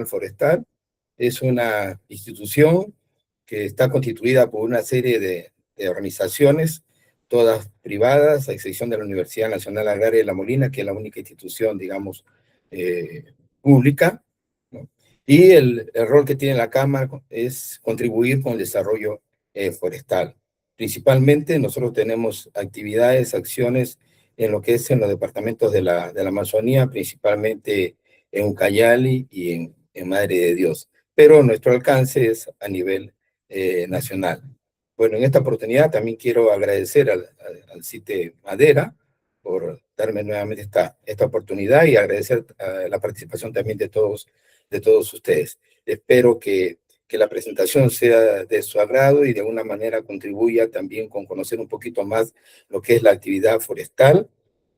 Forestal es una institución que está constituida por una serie de organizaciones, todas privadas, a excepción de la Universidad Nacional Agraria de La Molina, que es la única institución, digamos, pública, ¿no? Y el rol que tiene la Cámara es contribuir con el desarrollo forestal. Principalmente nosotros tenemos actividades, acciones en lo que es en los departamentos de la Amazonía, principalmente en Ucayali y en Madre de Dios, pero nuestro alcance es a nivel nacional. Bueno, en esta oportunidad también quiero agradecer al CITE Madera por darme nuevamente esta oportunidad y agradecer la participación también de todos ustedes. Espero que la presentación sea de su agrado y de alguna manera contribuya también con conocer un poquito más lo que es la actividad forestal,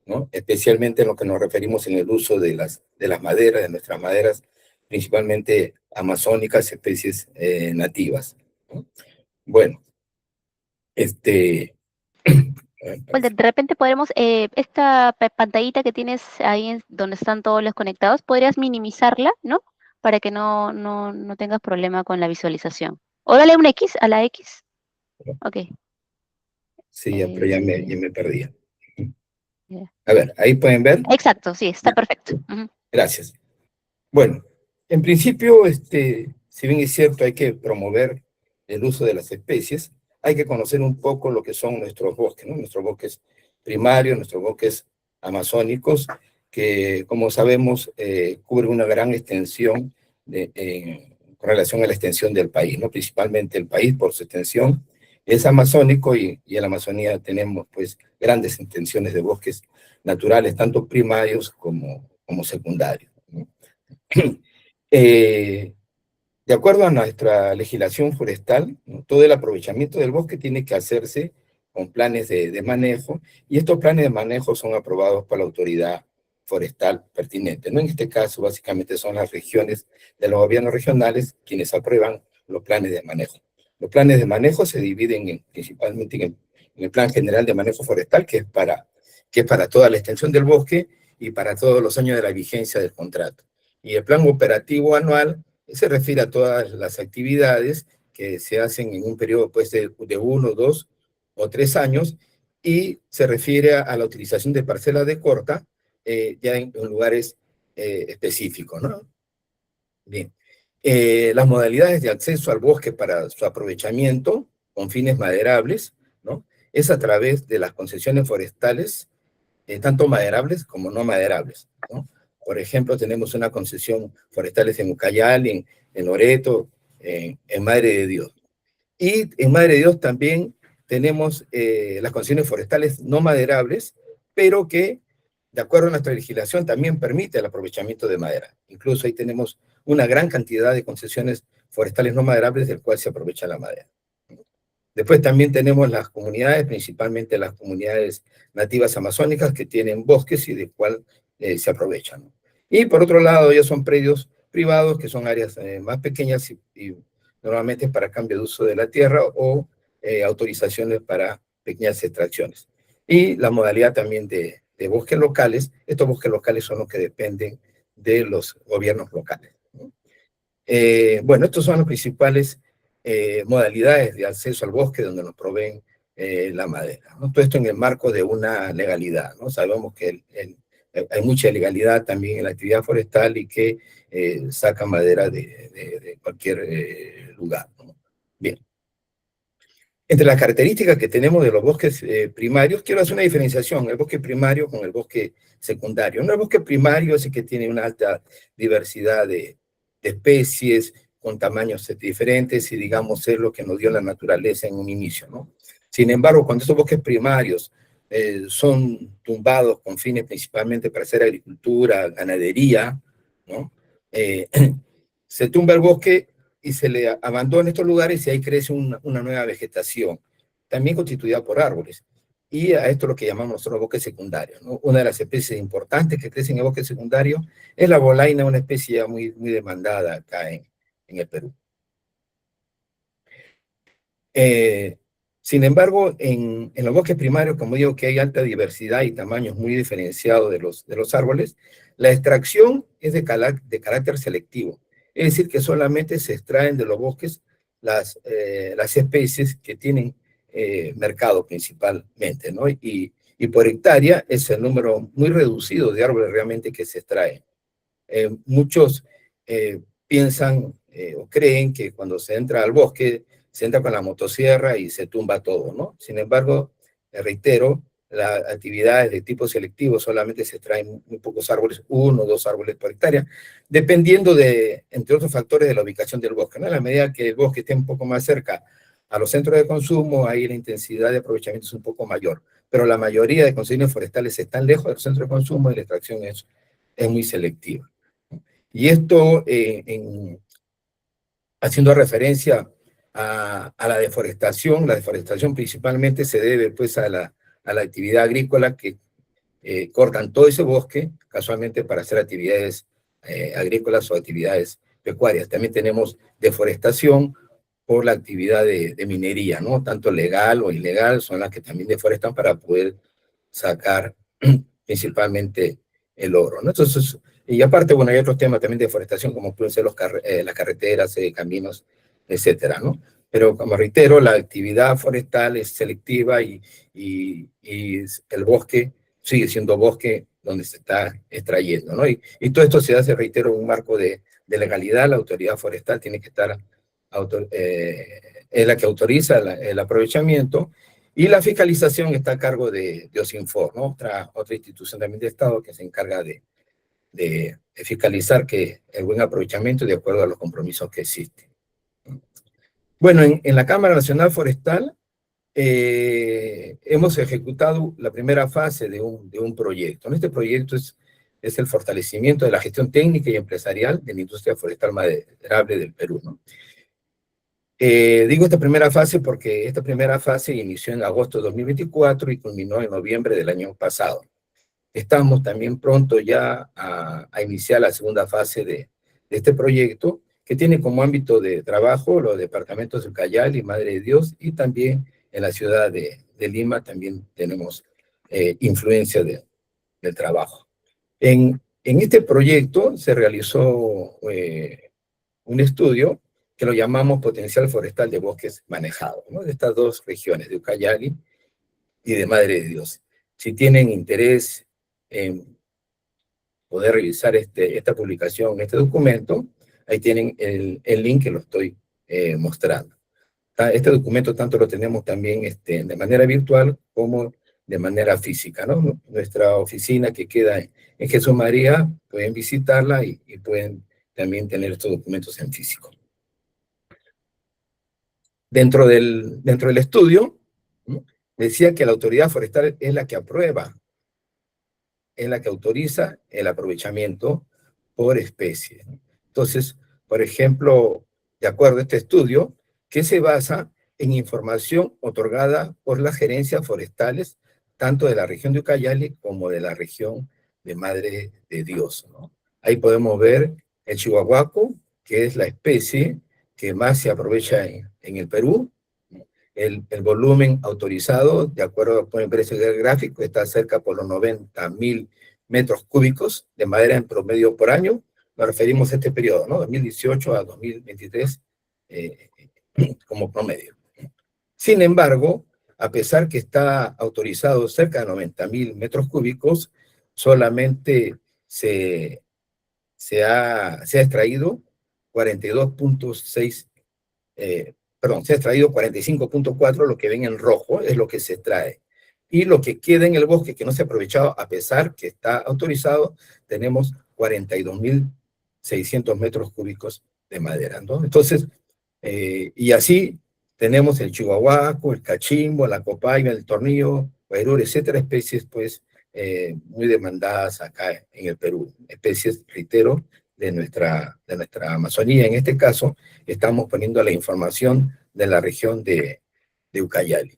¿no? Especialmente en lo que nos referimos en el uso de las maderas, de nuestras maderas, principalmente amazónicas, especies nativas, ¿no? Bueno, Bueno, de repente podremos, esta pantallita que tienes ahí donde están todos los conectados, podrías minimizarla, ¿no? Para que no tengas problema con la visualización. O dale un X a la X. Ok. Sí, pero ya me perdí. Yeah. A ver, ahí pueden ver. Exacto, sí, está perfecto. Gracias. Bueno, en principio, si bien es cierto, hay que promover el uso de las especies, hay que conocer un poco lo que son nuestros bosques, ¿no? Nuestros bosques primarios, nuestros bosques amazónicos, que, como sabemos, cubren una gran extensión con relación a la extensión del país, ¿no? Principalmente el país, por su extensión, es amazónico y en la Amazonía tenemos, pues, grandes extensiones de bosques naturales, tanto primarios como secundarios, ¿no? De acuerdo a nuestra legislación forestal, ¿no? Todo el aprovechamiento del bosque tiene que hacerse con planes de manejo, y estos planes de manejo son aprobados por la autoridad forestal pertinente, ¿no? En este caso, básicamente son las regiones de los gobiernos regionales quienes aprueban los planes de manejo. Los planes de manejo se dividen principalmente en el Plan General de Manejo Forestal, que es para toda la extensión del bosque y para todos los años de la vigencia del contrato. Y el plan operativo anual se refiere a todas las actividades que se hacen en un periodo, pues, de 1, 2 o 3 años, y se refiere a la utilización de parcelas de corta, ya en lugares específicos, ¿no? Bien. Las modalidades de acceso al bosque para su aprovechamiento con fines maderables, ¿no? Es a través de las concesiones forestales, tanto maderables como no maderables, ¿no? Por ejemplo, tenemos una concesión forestales en Ucayali, en Loreto, en Madre de Dios. Y en Madre de Dios también tenemos las concesiones forestales no maderables, pero que, de acuerdo a nuestra legislación, también permite el aprovechamiento de madera. Incluso ahí tenemos una gran cantidad de concesiones forestales no maderables del cual se aprovecha la madera. Después también tenemos las comunidades, principalmente las comunidades nativas amazónicas que tienen bosques y del cual se aprovechan. Y por otro lado ya son predios privados, que son áreas más pequeñas y normalmente para cambio de uso de la tierra o autorizaciones para pequeñas extracciones. Y la modalidad también de bosques locales. Estos bosques locales son los que dependen de los gobiernos locales, ¿no? Bueno, estos son los principales modalidades de acceso al bosque donde nos proveen la madera, ¿no? Todo esto en el marco de una legalidad, ¿no? Sabemos que hay mucha ilegalidad también en la actividad forestal y que saca madera de cualquier lugar, ¿no? Bien. Entre las características que tenemos de los bosques primarios, quiero hacer una diferenciación, el bosque primario con el bosque secundario. El bosque primario es el que tiene una alta diversidad de especies, con tamaños diferentes, y digamos es lo que nos dio la naturaleza en un inicio, ¿no? Sin embargo, cuando estos bosques primarios son tumbados con fines principalmente para hacer agricultura, ganadería, ¿no? Se tumba el bosque y se le abandona estos lugares y ahí crece una nueva vegetación, también constituida por árboles. Y a esto es lo que llamamos nosotros bosques secundarios, ¿no? Una de las especies importantes que crecen en el bosque secundario es la bolaina, una especie muy, muy demandada acá en el Perú. Sin embargo, en los bosques primarios, como digo, que hay alta diversidad y tamaños muy diferenciados de los árboles, la extracción es de carácter selectivo. Es decir, que solamente se extraen de los bosques las especies que tienen mercado principalmente, ¿no? Y por hectárea es el número muy reducido de árboles realmente que se extraen. Muchos piensan o creen que cuando se entra al bosque, se entra con la motosierra y se tumba todo, ¿no? Sin embargo, reitero, las actividades de tipo selectivo solamente se extraen muy pocos árboles, 1 o 2 árboles por hectárea, dependiendo de, entre otros factores, de la ubicación del bosque, ¿no? A la medida que el bosque esté un poco más cerca a los centros de consumo, ahí la intensidad de aprovechamiento es un poco mayor, pero la mayoría de concesiones forestales están lejos de los centros de consumo y la extracción es muy selectiva. Y esto, haciendo referencia a la deforestación principalmente se debe pues a la actividad agrícola que cortan todo ese bosque casualmente para hacer actividades agrícolas o actividades pecuarias. También tenemos deforestación por la actividad de minería, ¿no? Tanto legal o ilegal son las que también deforestan para poder sacar principalmente el oro, ¿no? Entonces, y aparte, bueno, hay otros temas también de deforestación, como pueden ser las carreteras, caminos, etcétera, ¿no? Pero como reitero, la actividad forestal es selectiva y el bosque sigue siendo bosque donde se está extrayendo, ¿no? Y todo esto se hace, reitero, en un marco de legalidad. La autoridad forestal tiene que estar, es la que autoriza el aprovechamiento, y la fiscalización está a cargo de OSINFOR, ¿no? Otra institución también de Estado que se encarga de fiscalizar que el buen aprovechamiento de acuerdo a los compromisos que existen. Bueno, en la Cámara Nacional Forestal hemos ejecutado la primera fase de un proyecto. Este proyecto es el fortalecimiento de la gestión técnica y empresarial de la industria forestal maderable del Perú, ¿no? Digo esta primera fase porque esta primera fase inició en agosto de 2024 y culminó en noviembre del año pasado. Estamos también pronto ya a iniciar la segunda fase de este proyecto, que tiene como ámbito de trabajo los departamentos de Ucayali y Madre de Dios, y también en la ciudad de Lima también tenemos influencia del trabajo. En este proyecto se realizó un estudio que lo llamamos Potencial Forestal de Bosques Manejados, ¿no? De estas dos regiones, de Ucayali y de Madre de Dios. Si tienen interés en poder revisar esta publicación, este documento, ahí tienen el link que lo estoy mostrando. Este documento tanto lo tenemos también de manera virtual como de manera física, ¿no? Nuestra oficina que queda en Jesús María, pueden visitarla y pueden también tener estos documentos en físico. Dentro del estudio, ¿no? Decía que la autoridad forestal es la que aprueba, es la que autoriza el aprovechamiento por especie. Entonces, por ejemplo, de acuerdo a este estudio, que se basa en información otorgada por las gerencias forestales, tanto de la región de Ucayali como de la región de Madre de Dios, ¿no? Ahí podemos ver el chihuahuaco, que es la especie que más se aprovecha en el Perú. El volumen autorizado, de acuerdo con el precio del gráfico, está cerca por los 90.000 metros cúbicos de madera en promedio por año. Nos referimos a este periodo, ¿no? 2018 a 2023 como promedio. Sin embargo, a pesar que está autorizado cerca de 90.000 metros cúbicos, solamente se ha extraído 42.6 se ha extraído 45.4, lo que ven en rojo es lo que se extrae. Y lo que queda en el bosque que no se ha aprovechado, a pesar que está autorizado, tenemos 42.600 metros cúbicos de madera, ¿no? Entonces, y así tenemos el chihuahuaco, el cachimbo, la copaiba, el tornillo, guairur, etcétera, especies pues muy demandadas acá en el Perú, especies, reitero, de nuestra Amazonía. En este caso, estamos poniendo la información de la región de Ucayali.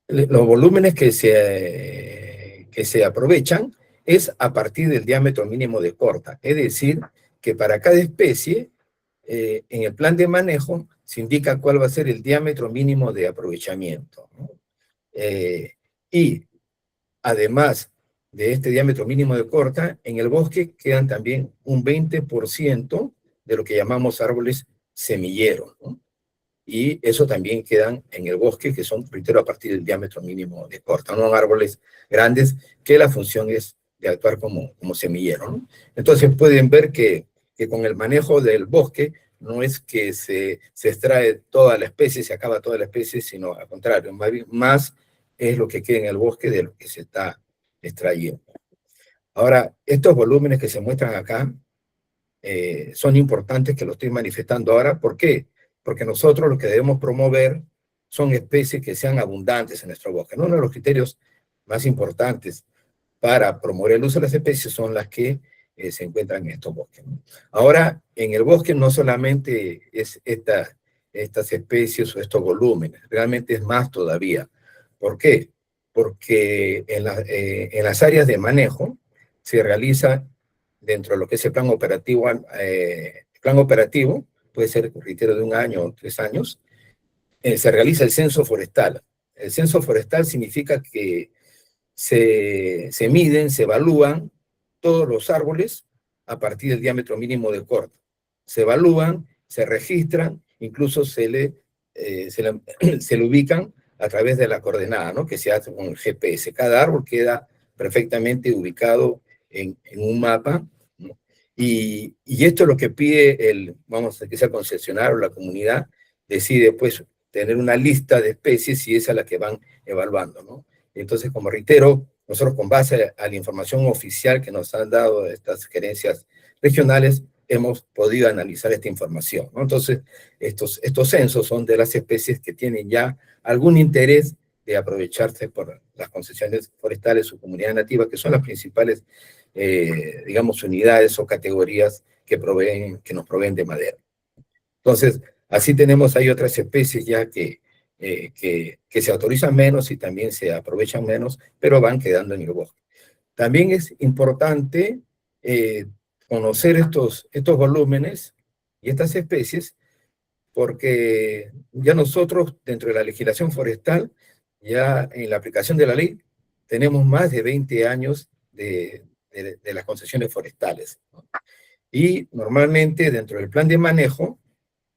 Los volúmenes que se aprovechan es a partir del diámetro mínimo de corta, es decir, que para cada especie, en el plan de manejo, se indica cuál va a ser el diámetro mínimo de aprovechamiento, ¿no? Y además, de este diámetro mínimo de corta, en el bosque quedan también un 20% de lo que llamamos árboles semilleros, ¿no? Y eso también quedan en el bosque, que son, reitero, a partir del diámetro mínimo de corta, no árboles grandes, que la función es de actuar como semillero, ¿no? Entonces pueden ver que con el manejo del bosque no es que se extrae toda la especie, se acaba toda la especie, sino al contrario, más es lo que queda en el bosque de lo que se está extrayendo. Ahora, estos volúmenes que se muestran acá son importantes, que lo estoy manifestando ahora. ¿Por qué? Porque nosotros lo que debemos promover son especies que sean abundantes en nuestro bosque, ¿no? Uno de los criterios más importantes para promover el uso de las especies son las que se encuentran en estos bosques, ¿no? Ahora, en el bosque no solamente es estas especies o estos volúmenes, realmente es más todavía. ¿Por qué? Porque en las áreas de manejo se realiza dentro de lo que es el plan operativo, puede ser, reitero, de 1 año o 3 años, se realiza el censo forestal. El censo forestal significa que se miden, se evalúan todos los árboles a partir del diámetro mínimo de corta. Se evalúan, se registran, incluso se le ubican a través de la coordenada, ¿no? Que se hace con el GPS. Cada árbol queda perfectamente ubicado en un mapa, ¿no? Y esto es lo que pide vamos a que sea el concesionario o la comunidad, decide pues tener una lista de especies y esa es la que van evaluando, ¿no? Entonces, como reitero, nosotros con base a la información oficial que nos han dado estas gerencias regionales, hemos podido analizar esta información, ¿no? Entonces, estos censos son de las especies que tienen ya algún interés de aprovecharse por las concesiones forestales o comunidades nativas, que son las principales, digamos, unidades o categorías que nos proveen de madera. Entonces, así tenemos, hay otras especies ya que se autorizan menos y también se aprovechan menos, pero van quedando en el bosque. También es importante conocer estos volúmenes y estas especies, porque ya nosotros, dentro de la legislación forestal, ya en la aplicación de la ley, tenemos más de 20 años de las concesiones forestales, ¿no? Y normalmente dentro del plan de manejo,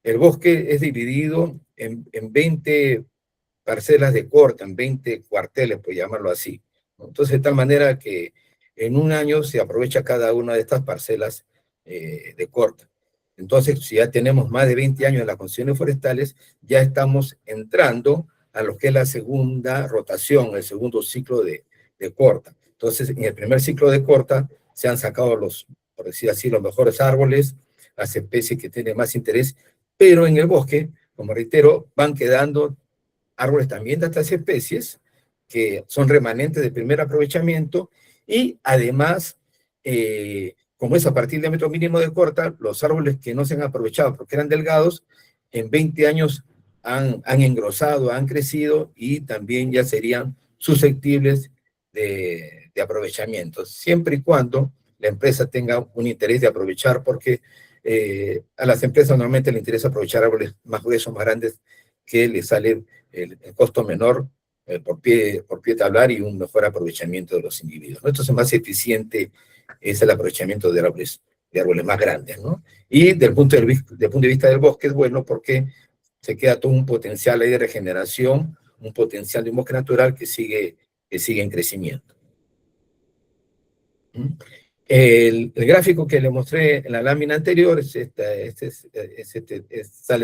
el bosque es dividido en 20 parcelas de corta, en 20 cuarteles, por llamarlo así, ¿no? Entonces, de tal manera que en 1 año se aprovecha cada una de estas parcelas de corta. Entonces, si ya tenemos más de 20 años en las concesiones forestales, ya estamos entrando a lo que es la segunda rotación, el segundo ciclo de corta. Entonces, en el primer ciclo de corta se han sacado por decir así, los mejores árboles, las especies que tienen más interés, pero en el bosque, como reitero, van quedando árboles también de estas especies, que son remanentes de primer aprovechamiento, y además, como es a partir del diámetro mínimo de corta, los árboles que no se han aprovechado porque eran delgados, en 20 años han engrosado, han crecido, y también ya serían susceptibles de aprovechamiento, siempre y cuando la empresa tenga un interés de aprovechar, porque a las empresas normalmente les interesa aprovechar árboles más gruesos, más grandes, que les sale el costo menor por pie tablar y un mejor aprovechamiento de los individuos, ¿no? Entonces, más eficiente es el aprovechamiento de árboles más grandes, ¿no? Y del punto de vista del bosque es bueno porque se queda todo un potencial ahí de regeneración, un potencial de un bosque natural que sigue en crecimiento. El gráfico que le mostré en la lámina anterior sale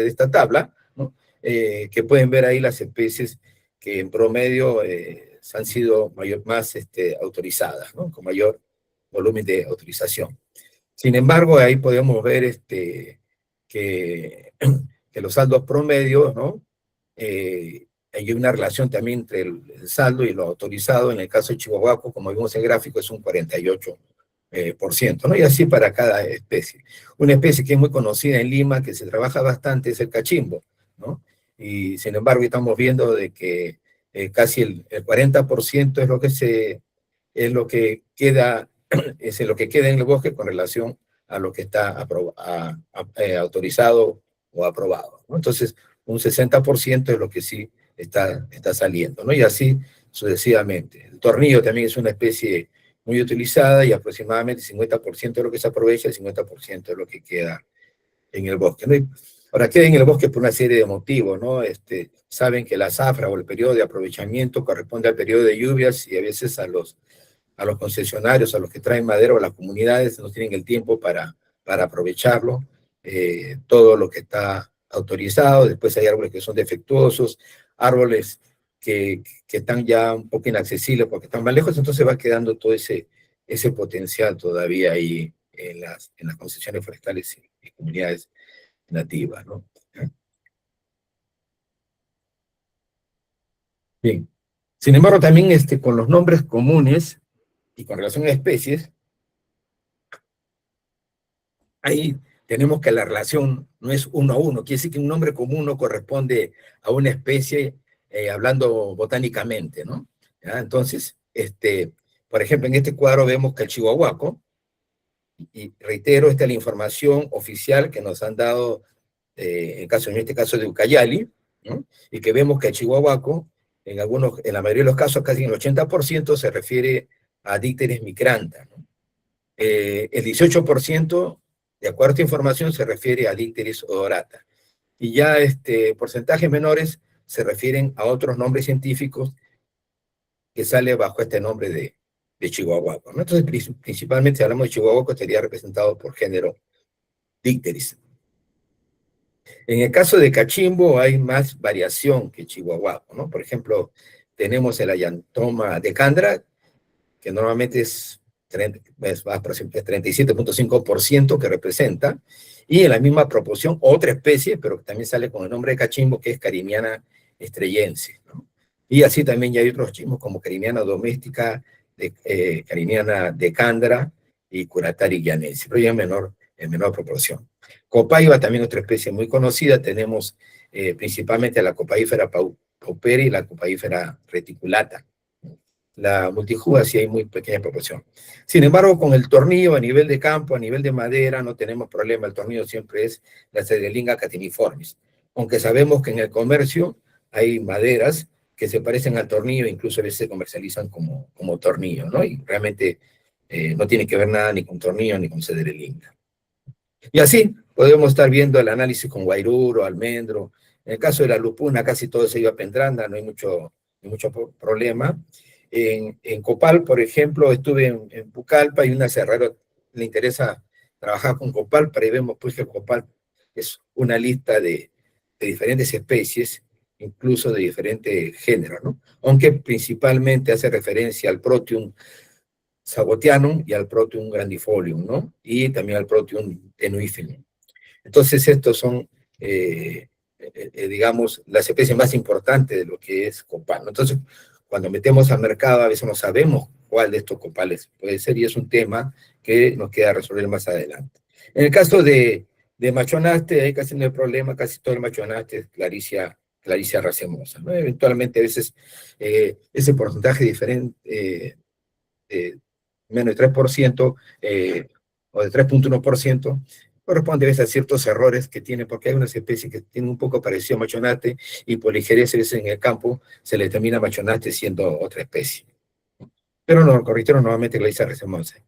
de esta tabla, ¿no? Que pueden ver ahí las especies que en promedio han sido más autorizadas, ¿no? Con mayor volumen de autorización. Sin embargo, ahí podemos ver que los saldos promedios, ¿no? Hay una relación también entre el saldo y lo autorizado. En el caso de Chihuahuaco, como vimos en el gráfico, es un 48%, ¿no? Y así para cada especie. Una especie que es muy conocida en Lima, que se trabaja bastante, es el cachimbo, ¿no? Y sin embargo, estamos viendo de que casi el 40% es lo que queda en el bosque con relación a lo que está autorizado o aprobado, ¿no? Entonces, un 60% es lo que sí está saliendo, ¿no? Y así sucesivamente. El tornillo también es una especie muy utilizada y aproximadamente 50% de lo que se aprovecha, el 50% es lo que queda en el bosque, ¿no? Ahora, queda en el bosque por una serie de motivos, ¿no? Saben que la zafra o el periodo de aprovechamiento corresponde al periodo de lluvias y a veces a los concesionarios, a los que traen madera o a las comunidades no tienen el tiempo para aprovecharlo, todo lo que está autorizado. Después hay árboles que son defectuosos, árboles que están ya un poco inaccesibles porque están más lejos, entonces va quedando todo ese potencial todavía ahí en las concesiones forestales y comunidades nativas, ¿no? Bien. Sin embargo, también con los nombres comunes y con relación a especies, ahí tenemos que la relación no es uno a uno, quiere decir que un nombre común no corresponde a una especie, hablando botánicamente, ¿no? ¿Ya? Entonces, por ejemplo, en este cuadro vemos que el chihuahuaco, y reitero, esta es la información oficial que nos han dado, en este caso de Ucayali, ¿no? Y que vemos que el chihuahuaco, en la mayoría de los casos, casi en el 80%, se refiere a Dicteris micrantha, ¿no? El 18%, de acuerdo a esta información, se refiere a Dicteris odorata. Y ya porcentajes menores se refieren a otros nombres científicos que sale bajo este nombre de chihuahuaco, ¿no? Entonces, principalmente, si hablamos de chihuahuaco, estaría representado por género Dicteris. En el caso de cachimbo hay más variación que chihuahuaco, ¿no? Por ejemplo, tenemos el Ayantoma decandra, que normalmente es 37.5% que representa, y en la misma proporción otra especie, pero que también sale con el nombre de cachimbo, que es Carimiana estrellense, ¿no? Y así también ya hay otros chimbos como Carimiana doméstica, Carimiana decandra y Curatari llanense, pero ya en menor proporción. Copaiba, también otra especie muy conocida, tenemos principalmente la Copaífera pauperi y la Copaífera reticulata. La multijuga sí hay muy pequeña proporción. Sin embargo, con el tornillo a nivel de campo, a nivel de madera, no tenemos problema. El tornillo siempre es la Cedrelinga catiniformis. Aunque sabemos que en el comercio hay maderas que se parecen al tornillo, incluso a veces se comercializan como tornillo, ¿no? Y realmente no tiene que ver nada ni con tornillo ni con Cedrelinga. Y así podemos estar viendo el análisis con guairuro, almendro. En el caso de la lupuna, casi todo se iba a pendrandra, no hay mucho problema. En Copal, por ejemplo, estuve en Pucallpa y una cerrera le interesa trabajar con Copal, pero ahí vemos pues que el Copal es una lista de diferentes especies, incluso de diferentes géneros, ¿no? Aunque principalmente hace referencia al Proteum sagotianum y al Proteum grandifolium, ¿no? Y también al Proteum tenuifilum. Entonces estos son, digamos, las especies más importantes de lo que es copal, ¿no? Entonces, cuando metemos al mercado, a veces no sabemos cuál de estos copales puede ser, y es un tema que nos queda resolver más adelante. En el caso de machonaste, ahí casi no hay problema, casi todo el machonaste es Claricia racemosa, ¿no? Eventualmente, a veces, ese porcentaje diferente, menos de 3%, o de 3.1%, corresponde a veces a ciertos errores que tiene, porque hay unas especies que tienen un poco parecido a machonate, y por ligereza a veces en el campo se le termina machonate siendo otra especie. Pero no, correctero nuevamente Claricia racemosa.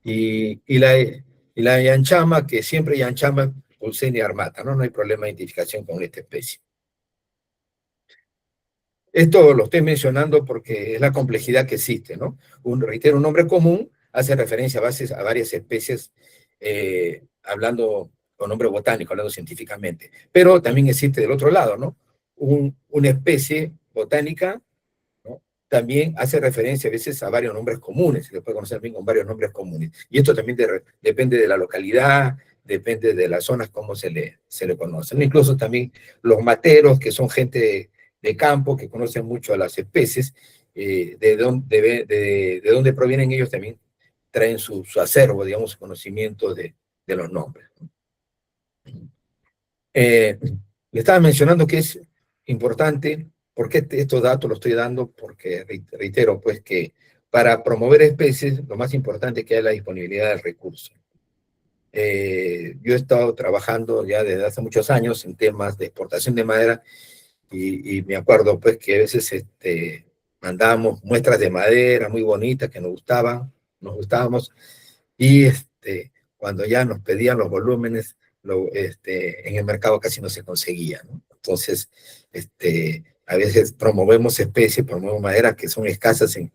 Y la yanchama, que siempre yanchama Pulsenia armata, ¿no? No hay problema de identificación con esta especie. Esto lo estoy mencionando porque es la complejidad que existe, ¿no? Reitero, un nombre común hace referencia a varias especies, hablando con nombre botánico, hablando científicamente. Pero también existe del otro lado, ¿no? Una especie botánica, ¿no? También hace referencia a veces a varios nombres comunes, se le puede conocer bien con varios nombres comunes. Y esto también depende de la localidad, depende de las zonas como se le conocen. Incluso también los materos, que son gente de campo, que conocen mucho a las especies, de dónde provienen ellos, también traen su acervo, digamos, su conocimiento de los nombres. Le estaba mencionando que es importante. ¿Por qué estos datos los estoy dando? Porque reitero, pues, que para promover especies, lo más importante es que haya la disponibilidad del recurso. Yo he estado trabajando ya desde hace muchos años en temas de exportación de madera, y me acuerdo, pues, que a veces mandábamos muestras de madera muy bonitas que nos gustaban, nos gustábamos, y cuando ya nos pedían los volúmenes, en el mercado casi no se conseguía, ¿no? Entonces, a veces promovemos maderas que son escasas en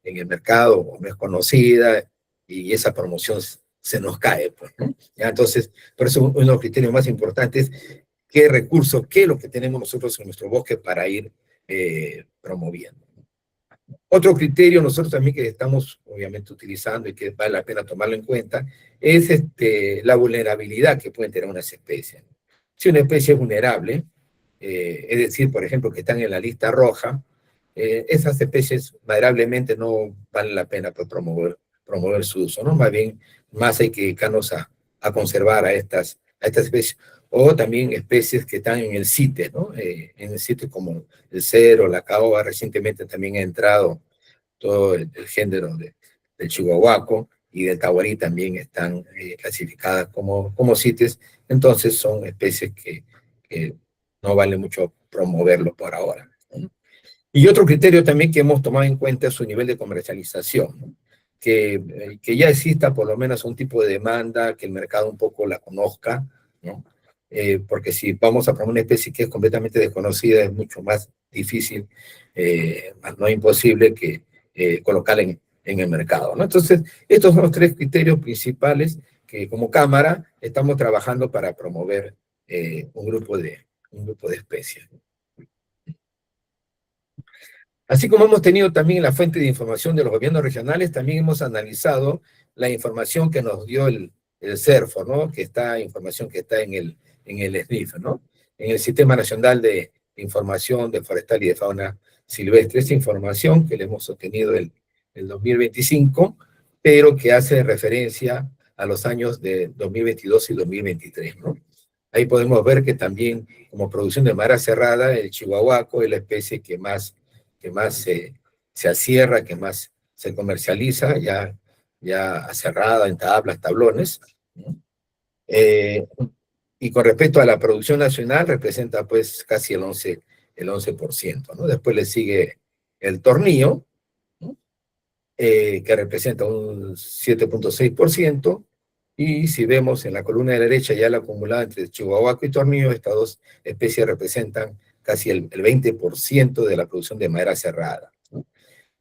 el mercado, o no es conocida, y esa promoción se nos cae, pues, ¿no? Ya, entonces, por eso uno de los criterios más importantes es qué recursos, qué es lo que tenemos nosotros en nuestro bosque para ir promoviendo. Otro criterio nosotros también que estamos obviamente utilizando y que vale la pena tomarlo en cuenta es la vulnerabilidad que pueden tener unas especies. Si una especie es vulnerable, es decir, por ejemplo, que están en la lista roja, esas especies maderablemente no vale la pena pues, promover su uso, ¿no? Más bien, más hay que dedicarnos a conservar a estas especies. O también especies que están en el CITES, ¿no? En el CITES como el cedro, la caoba, recientemente también ha entrado todo el género del chihuahuaco y del tahuarí también están clasificadas como CITES, entonces son especies que no vale mucho promoverlo por ahora, ¿no? Y otro criterio también que hemos tomado en cuenta es su nivel de comercialización, ¿no? Que ya exista por lo menos un tipo de demanda, que el mercado un poco la conozca, ¿no? Porque si vamos a promover una especie que es completamente desconocida, es mucho más difícil, más no imposible, que colocarla en el mercado, ¿no? Entonces, estos son los tres criterios principales que como Cámara estamos trabajando para promover un grupo de especies. Así como hemos tenido también la fuente de información de los gobiernos regionales, también hemos analizado la información que nos dio el CERFO, ¿no? Información que está en el SNIF, ¿no? En el Sistema Nacional de Información de Forestal y de Fauna Silvestre. Esta información que le hemos obtenido el 2025, pero que hace referencia a los años de 2022 y 2023, ¿no? Ahí podemos ver que también, como producción de madera cerrada, el chihuahuaco es la especie que más se acierra, que más se comercializa, ya cerrada en tablas, tablones, ¿no? Y con respecto a la producción nacional, representa pues casi el 11%, ¿no? Después le sigue el tornillo, ¿no? Que representa un 7,6%, y si vemos en la columna de la derecha ya la acumulada entre chihuahuaco y tornillo, estas dos especies representan casi el 20% de la producción de madera cerrada, ¿no?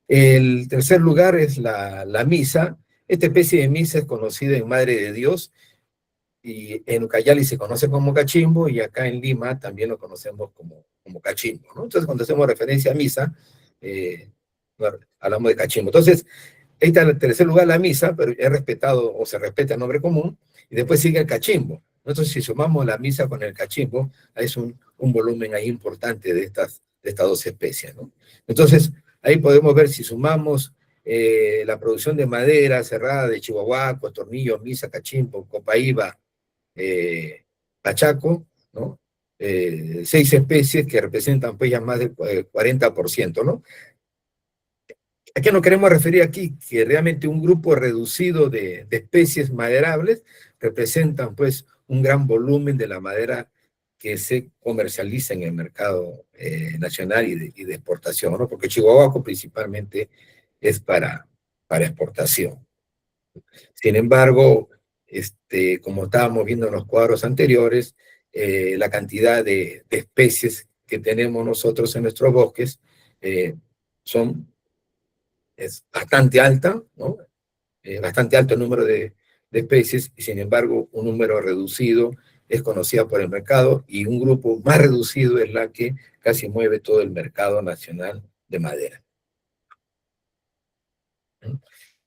El tercer lugar es la misa. Esta especie de misa es conocida en Madre de Dios, y en Ucayali se conoce como cachimbo, y acá en Lima también lo conocemos como cachimbo, ¿no? Entonces, cuando hacemos referencia a misa, bueno, hablamos de cachimbo. Entonces, ahí está en el tercer lugar la misa, pero es respetado o se respeta el nombre común, y después sigue el cachimbo. Entonces, si sumamos la misa con el cachimbo, es un volumen ahí importante de estas dos especies, ¿no? Entonces, ahí podemos ver si sumamos la producción de madera cerrada de chihuahuaco, tornillo, misa, cachimbo, copaíba, pachaco, ¿no? 6 especies que representan pues ya más del 40%, ¿no? ¿A qué nos queremos referir aquí? Que realmente un grupo reducido de especies maderables representan pues un gran volumen de la madera que se comercializa en el mercado nacional y de exportación, ¿no? Porque Chihuahua principalmente es para exportación. Sin embargo, como estábamos viendo en los cuadros anteriores, la cantidad de especies que tenemos nosotros en nuestros bosques son es bastante alta, ¿no? Bastante alto el número de especies, y sin embargo un número reducido es conocida por el mercado, y un grupo más reducido es la que casi mueve todo el mercado nacional de madera, ¿no?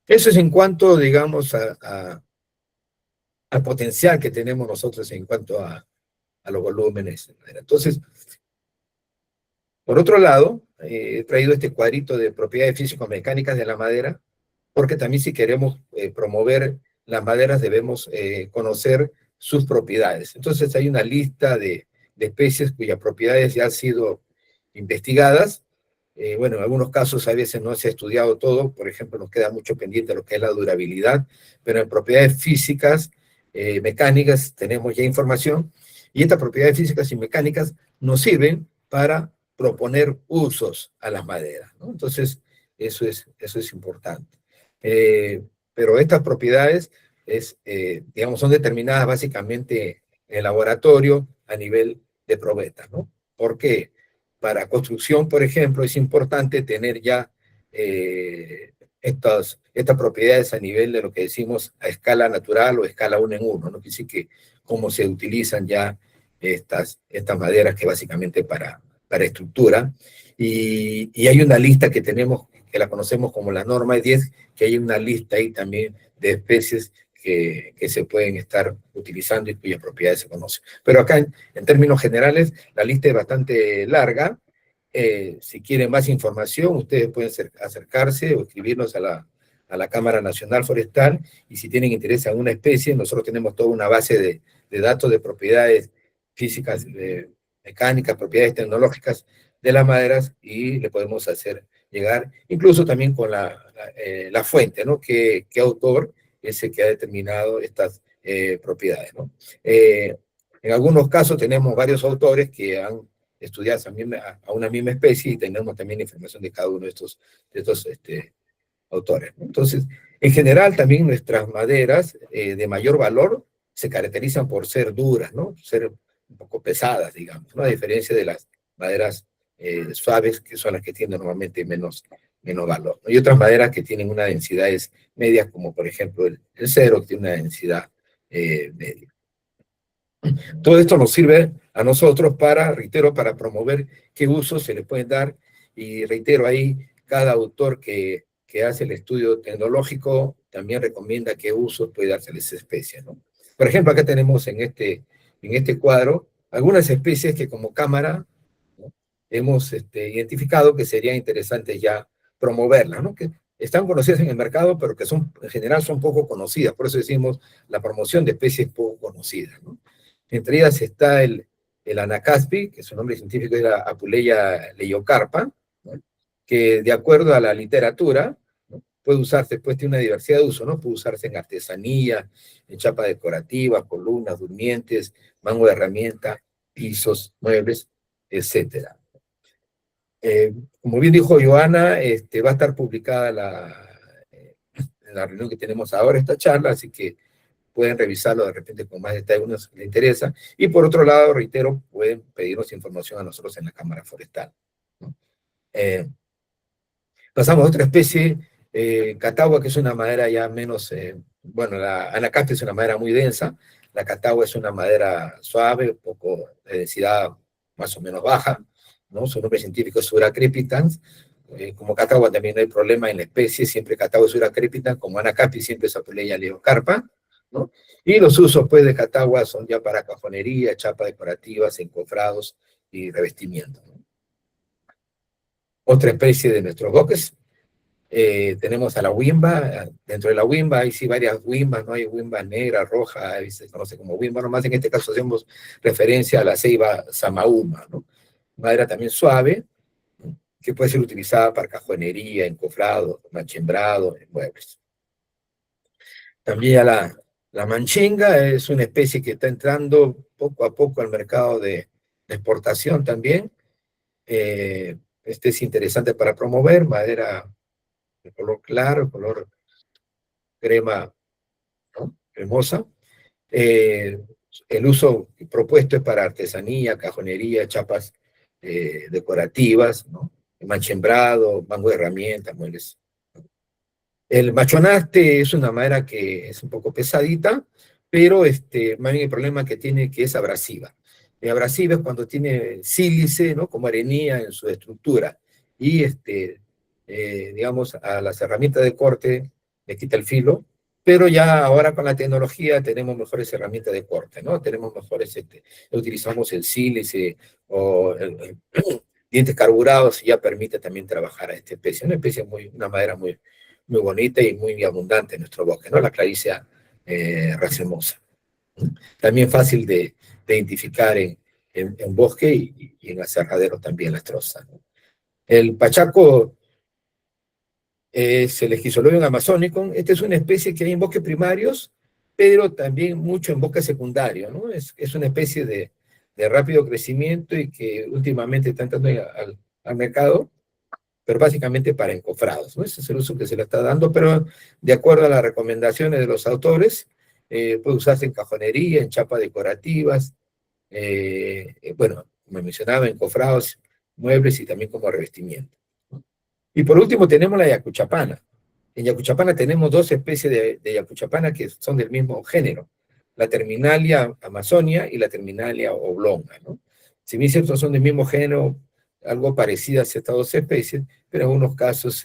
Eso es en cuanto, digamos, al potencial que tenemos nosotros en cuanto a los volúmenes de madera. Entonces, por otro lado, he traído este cuadrito de propiedades físico-mecánicas de la madera, porque también si queremos promover las maderas debemos conocer sus propiedades. Entonces hay una lista de especies cuyas propiedades ya han sido investigadas. Bueno, en algunos casos a veces no se ha estudiado todo, por ejemplo, nos queda mucho pendiente lo que es la durabilidad, pero en propiedades físicas, mecánicas, tenemos ya información, y estas propiedades físicas y mecánicas nos sirven para proponer usos a las maderas, ¿no? Entonces, eso es importante. pero estas propiedades digamos, son determinadas básicamente en el laboratorio a nivel de probeta, ¿no? Porque para construcción, por ejemplo, es importante tener ya estas propiedades a nivel de lo que decimos a escala natural o escala 1 en 1, ¿no? Que sí que cómo se utilizan ya estas maderas que básicamente para estructura. Y hay una lista que tenemos, que la conocemos como la norma 10, que hay una lista ahí también de especies que se pueden estar utilizando y cuyas propiedades se conocen. Pero acá, en términos generales, la lista es bastante larga. Si quieren más información, ustedes pueden acercarse o escribirnos a la Cámara Nacional Forestal, y si tienen interés en una especie, nosotros tenemos toda una base de datos de propiedades físicas, mecánicas, propiedades tecnológicas de las maderas, y le podemos hacer llegar, incluso también con la fuente, ¿no? ¿Qué autor es el que ha determinado estas propiedades, ¿no? En algunos casos tenemos varios autores que han estudiado a una misma especie, y tenemos también información de cada uno de estos autores, ¿no? Entonces, en general, también nuestras maderas de mayor valor se caracterizan por ser duras, ¿no? Ser un poco pesadas, digamos, ¿no? A diferencia de las maderas suaves, que son las que tienen normalmente menos valor, ¿no? Y otras maderas que tienen unas densidades medias, como por ejemplo el cedro, que tiene una densidad media. Todo esto nos sirve a nosotros para, reitero, para promover qué usos se le pueden dar, y reitero ahí, cada autor que hace el estudio tecnológico también recomienda qué usos puede darse a esa especie, ¿no? Por ejemplo, acá tenemos en este cuadro algunas especies que como cámara, ¿no?, hemos identificado que sería interesante ya promoverlas, ¿no? Que están conocidas en el mercado, pero que en general son poco conocidas. Por eso decimos la promoción de especies poco conocidas, ¿no? Entre ellas está el Anacaspi, que su nombre científico es la Apuleia leiocarpa, ¿no?, que de acuerdo a la literatura, ¿no?, puede usarse, pues tiene una diversidad de usos, ¿no? Puede usarse en artesanía, en chapas decorativas, columnas, durmientes, mango de herramienta, pisos, muebles, etcétera. Como bien dijo Joana, va a estar publicada en la reunión que tenemos ahora, esta charla, así que pueden revisarlo de repente con más detalle, uno les interesa. Y por otro lado, reitero, pueden pedirnos información a nosotros en la Cámara Forestal, ¿no? Pasamos a otra especie, catahua, que es una madera ya menos, bueno, la Anacaspi es una madera muy densa, la catahua es una madera suave, un poco de densidad más o menos baja, ¿no? Su nombre científico es Sura crepitans. Como catahua también no hay problema en la especie, siempre catahua es Sura crepitans, como Anacaspi siempre es Apuleia leiocarpa, ¿no? Y los usos, pues, de catahua son ya para cajonería, chapas decorativas, encofrados y revestimiento, ¿no? Otra especie de nuestros bosques, tenemos a la huimba. Dentro de la huimba hay sí varias huimbas, ¿no? Hay huimba negra, roja, ahí se conoce como huimba, nomás en este caso hacemos referencia a la ceiba samauma, ¿no? Madera también suave, ¿no?, que puede ser utilizada para cajonería, encofrado, machembrado, en muebles. También la manchinga es una especie que está entrando poco a poco al mercado de exportación también. Este es interesante para promover, madera de color claro, color crema, ¿no?, cremosa. El uso propuesto es para artesanía, cajonería, chapas decorativas, ¿no?, machembrado, mango de herramientas, muebles. El machonaste es una madera que es un poco pesadita, pero más bien el problema que tiene que es abrasiva. Abrasiva es cuando tiene sílice, ¿no?, como arenilla en su estructura, y digamos, a las herramientas de corte le quita el filo, pero ya ahora con la tecnología tenemos mejores herramientas de corte, ¿no? Tenemos mejores, utilizamos el sílice o dientes carburados, y ya permite también trabajar a esta especie. Una madera muy bonita y muy abundante en nuestro bosque, ¿no? La Claricia racemosa. También fácil de identificar en bosque y en aserraderos también las trozas, ¿no? El pachaco es el Schizolobium amazonicum. Esta es una especie que hay en bosques primarios, pero también mucho en bosque secundario, ¿no? Es una especie de rápido crecimiento y que últimamente está entrando al mercado, pero básicamente para encofrados, ¿no? Ese es el uso que se le está dando, pero de acuerdo a las recomendaciones de los autores, puede usarse en cajonería, en chapas decorativas, bueno, como mencionaba, encofrados, muebles y también como revestimiento. Y por último tenemos la yacuchapana. En yacuchapana tenemos dos especies de yacuchapana que son del mismo género, la Terminalia amazonia y la Terminalia oblonga, ¿no? Si bien cierto son del mismo género, algo parecidas estas dos especies, pero en algunos casos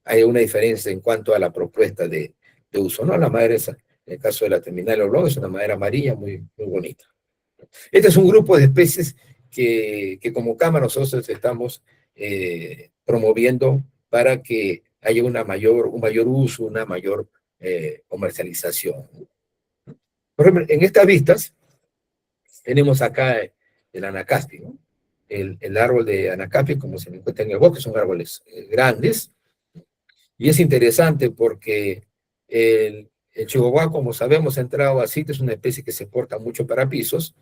hay una diferencia en cuanto a la propuesta de uso, ¿no? La madera es, en el caso de la Terminalia oblonga, es una madera amarilla muy bonita. Este es un grupo de especies que como Cámara nosotros estamos promoviendo para que haya un mayor uso, una mayor comercialización. Por ejemplo, en estas vistas tenemos acá el Anacaspi, ¿no? El árbol de Anacaspi, como se encuentra en el bosque, son árboles grandes, y es interesante porque el chihuahua, como sabemos, ha entrado a sitio, es una especie que se porta mucho para pisos,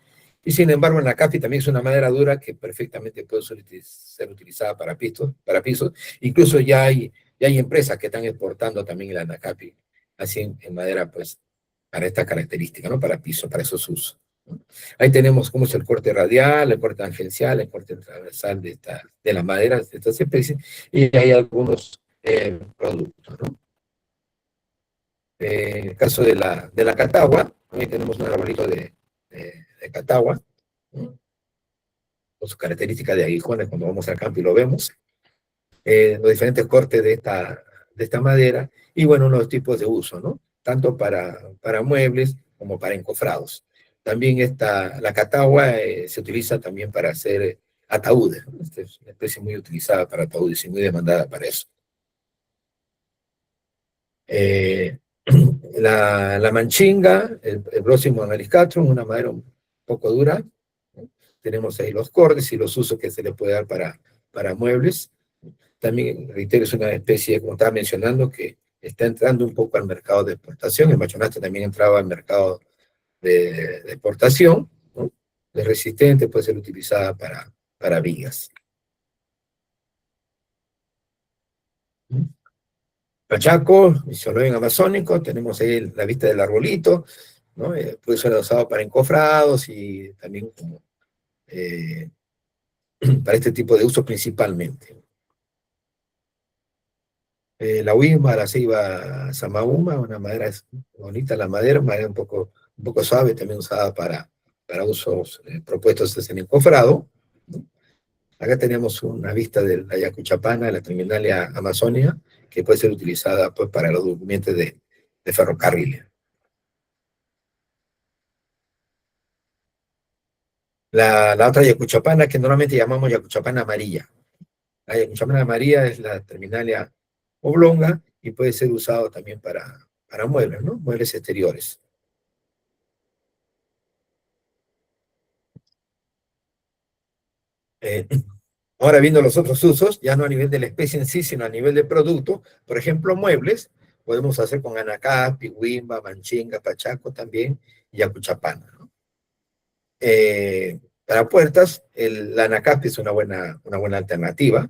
y sin embargo en la capi también es una madera dura que perfectamente puede ser utilizada para pisos. Incluso ya hay empresas que están exportando también el anacapi, así en madera, pues, para esta característica, ¿no? Para piso, para esos usos, ¿no? Ahí tenemos cómo es el corte radial, el corte tangencial, el corte transversal de las maderas de estas especies, y hay algunos productos, ¿no? En el caso de la catagua, también tenemos un arbolito de catagua, ¿no? Con sus características de aguijones cuando vamos al campo y lo vemos, los diferentes cortes de esta madera, y bueno, los tipos de uso, ¿no? Tanto para muebles como para encofrados. También la catagua se utiliza también para hacer ataúdes, ¿no? Esta es una especie muy utilizada para ataúdes y muy demandada para eso. Eh, la manchinga, el próximo Americatrum, una madera un poco dura, ¿no? Tenemos ahí los cortes y los usos que se le puede dar para muebles. También, reitero, es una especie, como estaba mencionando, que está entrando un poco al mercado de exportación. El machonaste también entraba al mercado de exportación, ¿no? Es resistente, puede ser utilizada para vigas. Pachaco, en amazónico, tenemos ahí la vista del arbolito, ¿no? Puede ser usado para encofrados y también como, para este tipo de usos principalmente. La huima, la ceiba samauma, una madera bonita, la madera un poco suave, también usada para usos propuestos en encofrado. Acá tenemos una vista de la yacuchapana, de la Terminalia amazonia, que puede ser utilizada pues, para los documentos de ferrocarril. La otra yacuchapana, que normalmente llamamos yacuchapana amarilla. La yacuchapana amarilla es la Terminalia oblonga y puede ser usado también para muebles, ¿no? Muebles exteriores. Eh, Ahora viendo los otros usos, ya no a nivel de la especie en sí, sino a nivel de producto, por ejemplo, muebles, podemos hacer con anacapi, huimba, manchinga, pachaco también, y acuchapana, ¿no? Para puertas, la anacapi es una buena alternativa.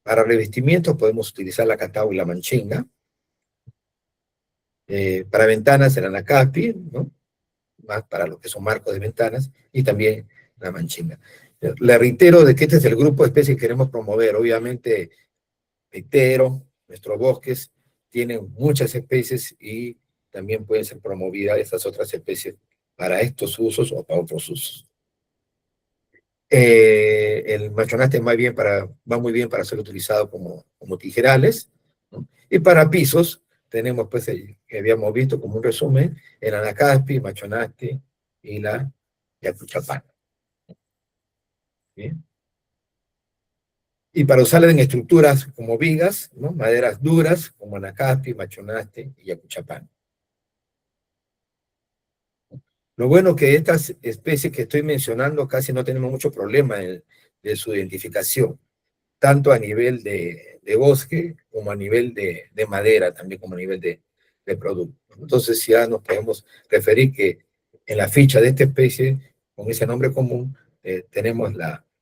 Para revestimientos podemos utilizar la catau y la manchinga. Para ventanas, el anacapi, ¿no? Más para lo que son marcos de ventanas, y también la manchinga. Le reitero de que este es el grupo de especies que queremos promover. Obviamente, reitero, nuestros bosques tienen muchas especies y también pueden ser promovidas estas otras especies para estos usos o para otros usos. El machonaste va muy bien para ser utilizado como tijerales, ¿no? Y para pisos tenemos, pues, que habíamos visto como un resumen, el anacaspi, machonaste y la yacuchapana. ¿Bien? Y para usarla en estructuras como vigas, ¿no? Maderas duras como anacaspi, machonaste y yacuchapán. Lo bueno que estas especies que estoy mencionando casi no tenemos mucho problema de su identificación, tanto a nivel de bosque como a nivel de madera, también como a nivel de producto. Entonces ya nos podemos referir que en la ficha de esta especie, con ese nombre común, tenemos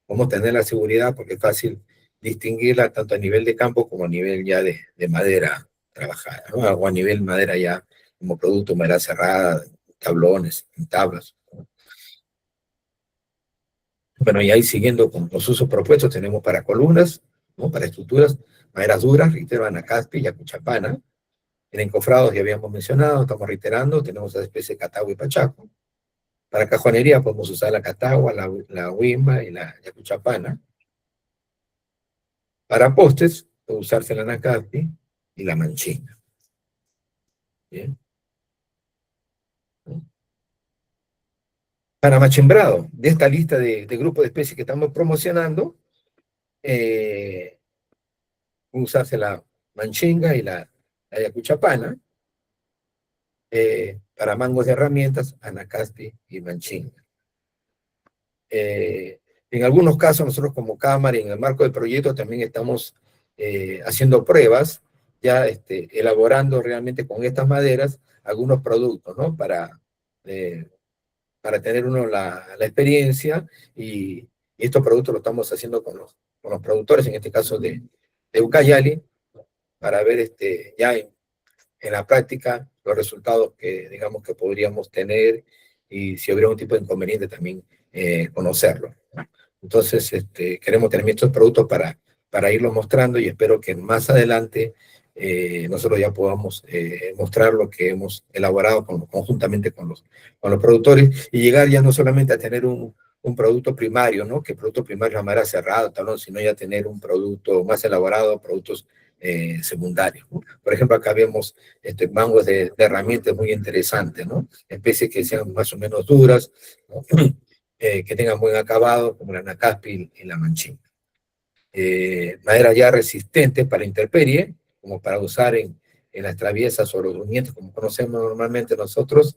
Podemos tener la seguridad porque es fácil distinguirla tanto a nivel de campo como a nivel ya de madera trabajada, ¿no? O a nivel madera ya como producto, madera cerrada, tablones, en tablas. Bueno, y ahí siguiendo con los usos propuestos, tenemos para columnas, ¿no? Para estructuras, maderas duras, reitero, anacaspi y acuchapana. En encofrados ya habíamos mencionado, estamos reiterando, tenemos la especie de catagua y pachaco. Para cajonería podemos usar la catagua, la huimba y la yacuchapana. Para postes puede usarse la anacaspi y la manchinga. ¿Bien? Para machembrado, de esta lista de grupos de especies que estamos promocionando, puede usarse la manchinga y la yacuchapana. Para mangos de herramientas, anacaspi y manchinga. En algunos casos, nosotros como Cámara y en el marco del proyecto también estamos haciendo pruebas, ya elaborando realmente con estas maderas algunos productos, ¿no? Para tener uno la experiencia y estos productos los estamos haciendo con los productores, en este caso de Ucayali, para ver ya en la práctica los resultados que digamos que podríamos tener y si hubiera un tipo de inconveniente también conocerlo. Entonces, queremos tener estos productos para irlos mostrando y espero que más adelante nosotros ya podamos mostrar lo que hemos elaborado conjuntamente con los productores y llegar ya no solamente a tener un producto primario, ¿no? Que el producto primario es la madera cerrada, talón, sino ya tener un producto más elaborado, productos secundarios, ¿no? Por ejemplo, acá vemos mangos de herramientas muy interesantes, ¿no? Especies que sean más o menos duras, ¿no? Que tengan buen acabado, como la anacaspi y la manchinga. Madera ya resistente para intemperie, como para usar en las traviesas o los durmientes, como conocemos normalmente nosotros,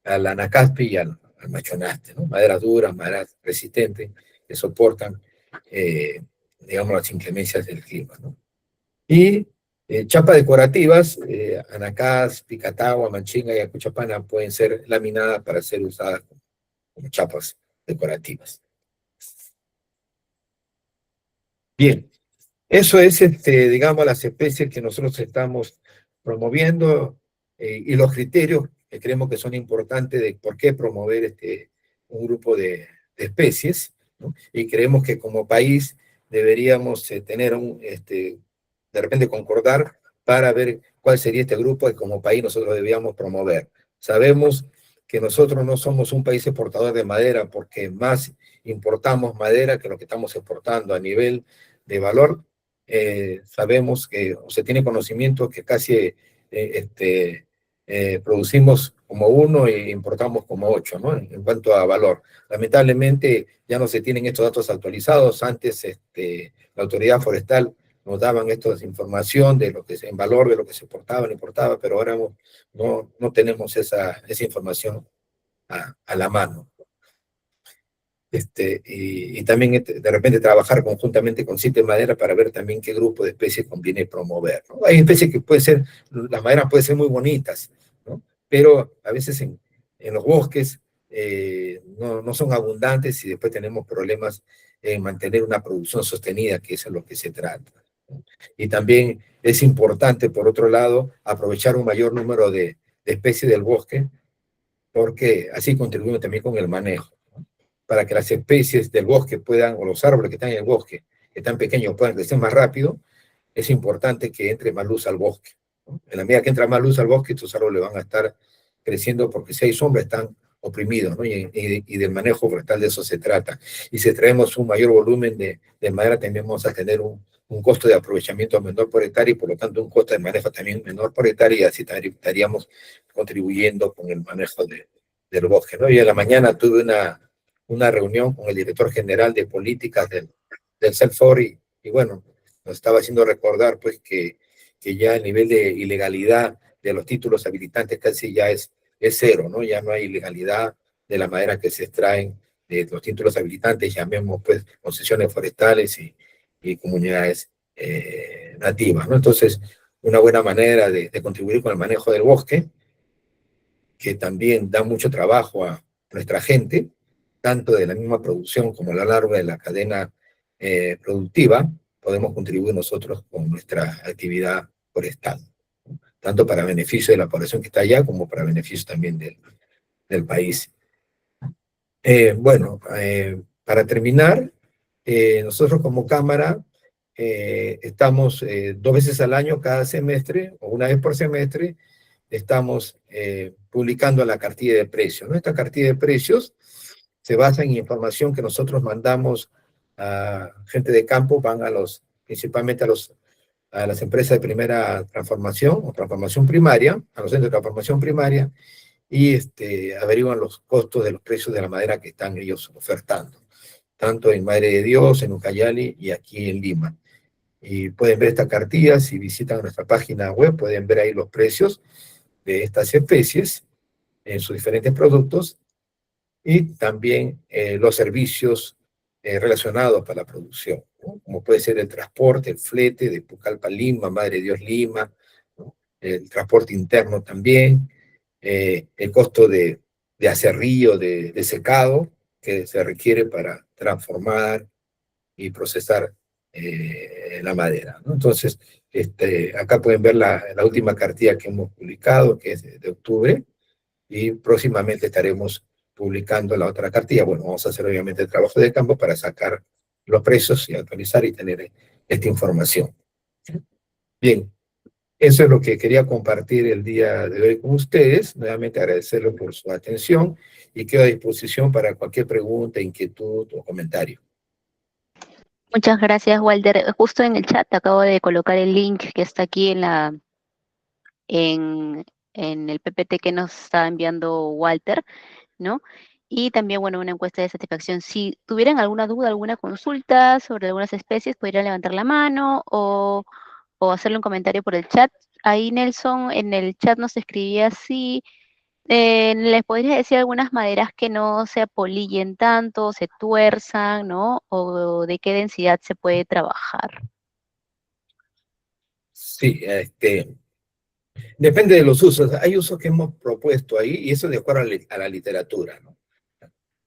al anacaspi y al machonaste, ¿no? Maderas duras, maderas resistentes, que soportan, digamos, las inclemencias del clima, ¿no? Y chapas decorativas, anacaspi, catagua, manchinga y acuchapana pueden ser laminadas para ser usadas como chapas decorativas. Bien, eso es, digamos, las especies que nosotros estamos promoviendo y los criterios que creemos que son importantes de por qué promover un grupo de especies, ¿no? Y creemos que como país deberíamos tener de repente concordar para ver cuál sería este grupo que como país nosotros deberíamos promover. Sabemos que nosotros no somos un país exportador de madera porque más importamos madera que lo que estamos exportando a nivel de valor. Sabemos que, o se tiene conocimiento que casi producimos como 1 e importamos como 8, ¿no? En cuanto a valor. Lamentablemente ya no se tienen estos datos actualizados. Antes la autoridad forestal nos daban esta información de lo que en valor de lo que se exportaba, no importaba, pero ahora no tenemos esa información a la mano. Y también de repente trabajar conjuntamente con Sitio de Madera para ver también qué grupo de especies conviene promover, ¿no? Hay especies que las maderas pueden ser muy bonitas, ¿no? Pero a veces en los bosques no son abundantes y después tenemos problemas en mantener una producción sostenida, que es a lo que se trata, ¿no? Y también es importante, por otro lado, aprovechar un mayor número de especies del bosque, porque así contribuimos también con el manejo, para que las especies del bosque puedan, o los árboles que están en el bosque, que están pequeños, puedan crecer más rápido, es importante que entre más luz al bosque, ¿no? En la medida que entra más luz al bosque, estos árboles van a estar creciendo porque si hay sombra están oprimidos, ¿no? Y del manejo forestal de eso se trata. Y si traemos un mayor volumen de madera, también vamos a tener un costo de aprovechamiento menor por hectárea y por lo tanto un costo de manejo también menor por hectárea y así estaríamos contribuyendo con el manejo del bosque, ¿no? Y en la mañana tuve una reunión con el director general de políticas del CELFOR y bueno, nos estaba haciendo recordar pues que ya el nivel de ilegalidad de los títulos habilitantes casi ya es cero, ¿no? Ya no hay ilegalidad de la madera que se extraen de los títulos habilitantes, llamemos pues concesiones forestales y comunidades nativas, ¿no? Entonces, una buena manera de contribuir con el manejo del bosque, que también da mucho trabajo a nuestra gente, tanto de la misma producción como a lo largo de la cadena productiva, podemos contribuir nosotros con nuestra actividad forestal, ¿no? Tanto para beneficio de la población que está allá, como para beneficio también del país. Bueno, para terminar, nosotros como Cámara estamos 2 veces al año, cada semestre, o una vez por semestre, estamos publicando la cartilla de precios, ¿no? Esta cartilla de precios se basa en información que nosotros mandamos a gente de campo, van principalmente a las empresas de primera transformación o transformación primaria, a los centros de transformación primaria, y averiguan los costos de los precios de la madera que están ellos ofertando, tanto en Madre de Dios, en Ucayali y aquí en Lima. Y pueden ver esta cartilla, si visitan nuestra página web, pueden ver ahí los precios de estas especies en sus diferentes productos, y también los servicios relacionados para la producción, ¿no? Como puede ser el transporte, el flete de Pucallpa a Lima, Madre de Dios Lima, ¿no? El transporte interno también, el costo de aserrío, de secado, que se requiere para transformar y procesar la madera, ¿no? Entonces, acá pueden ver la última cartilla que hemos publicado, que es de octubre, y próximamente estaremos publicando la otra cartilla. Bueno, vamos a hacer obviamente el trabajo de campo para sacar los precios y actualizar y tener esta información. Bien, eso es lo que quería compartir el día de hoy con ustedes. Nuevamente agradecerles por su atención y quedo a disposición para cualquier pregunta, inquietud o comentario. Muchas gracias, Walter. Justo en el chat acabo de colocar el link que está aquí en, en el PPT que nos está enviando Walter, ¿no? Y también, bueno, una encuesta de satisfacción. Si tuvieran alguna duda, alguna consulta sobre algunas especies, podrían levantar la mano o hacerle un comentario por el chat. Ahí Nelson en el chat nos escribía si les podría decir algunas maderas que no se apolillen tanto, se tuerzan, ¿no? O de qué densidad se puede trabajar. Sí, depende de los usos. Hay usos que hemos propuesto ahí y eso de acuerdo a la literatura, ¿no?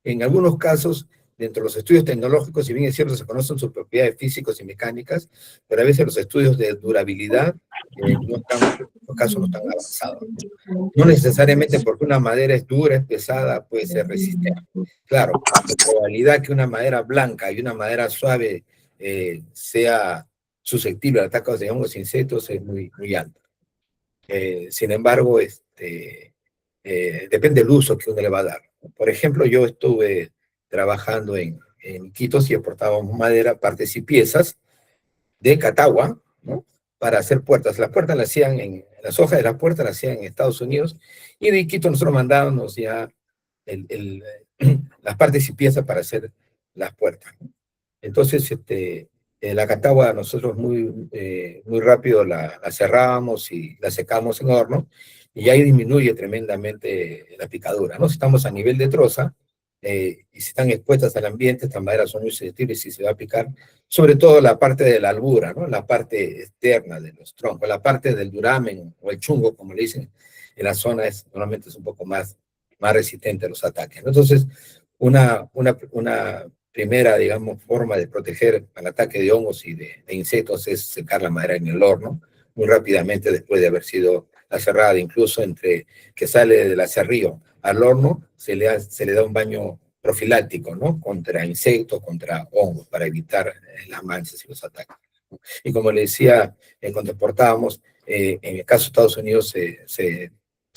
En algunos casos, dentro de los estudios tecnológicos, si bien es cierto, se conocen sus propiedades físicas y mecánicas, pero a veces los estudios de durabilidad no están, en los casos no están avanzados, ¿no? No necesariamente porque una madera es dura, es pesada, puede ser resistente. Claro, la probabilidad que una madera blanca y una madera suave sea susceptible al ataque de hongos e insectos es muy, muy alta. Sin embargo, depende del uso que uno le va a dar. Por ejemplo, yo estuve trabajando en Iquitos y exportábamos madera, partes y piezas de Catagua, ¿no? Para hacer puertas. Las puertas las hacían las hojas de las puertas las hacían en Estados Unidos, y de Iquitos nosotros mandábamos ya las partes y piezas para hacer las puertas, ¿no? Entonces, la catagua nosotros muy rápido la cerrábamos y la secamos en horno, y ahí disminuye tremendamente la picadura, ¿no? Si estamos a nivel de troza, y si están expuestas al ambiente, estas maderas son muy susceptibles y se va a picar, sobre todo la parte de la albura, ¿no? La parte externa de los troncos, la parte del duramen o el chungo, como le dicen, en la zona normalmente es un poco más resistente a los ataques, ¿no? Entonces, una primera, digamos, forma de proteger al ataque de hongos y de insectos es secar la madera en el horno, muy rápidamente después de haber sido aserrada. Incluso entre que sale del aserrío al horno, se le da un baño profiláctico, ¿no? Contra insectos, contra hongos, para evitar las manchas y los ataques. Y como le decía, cuando exportábamos, en el caso de Estados Unidos, se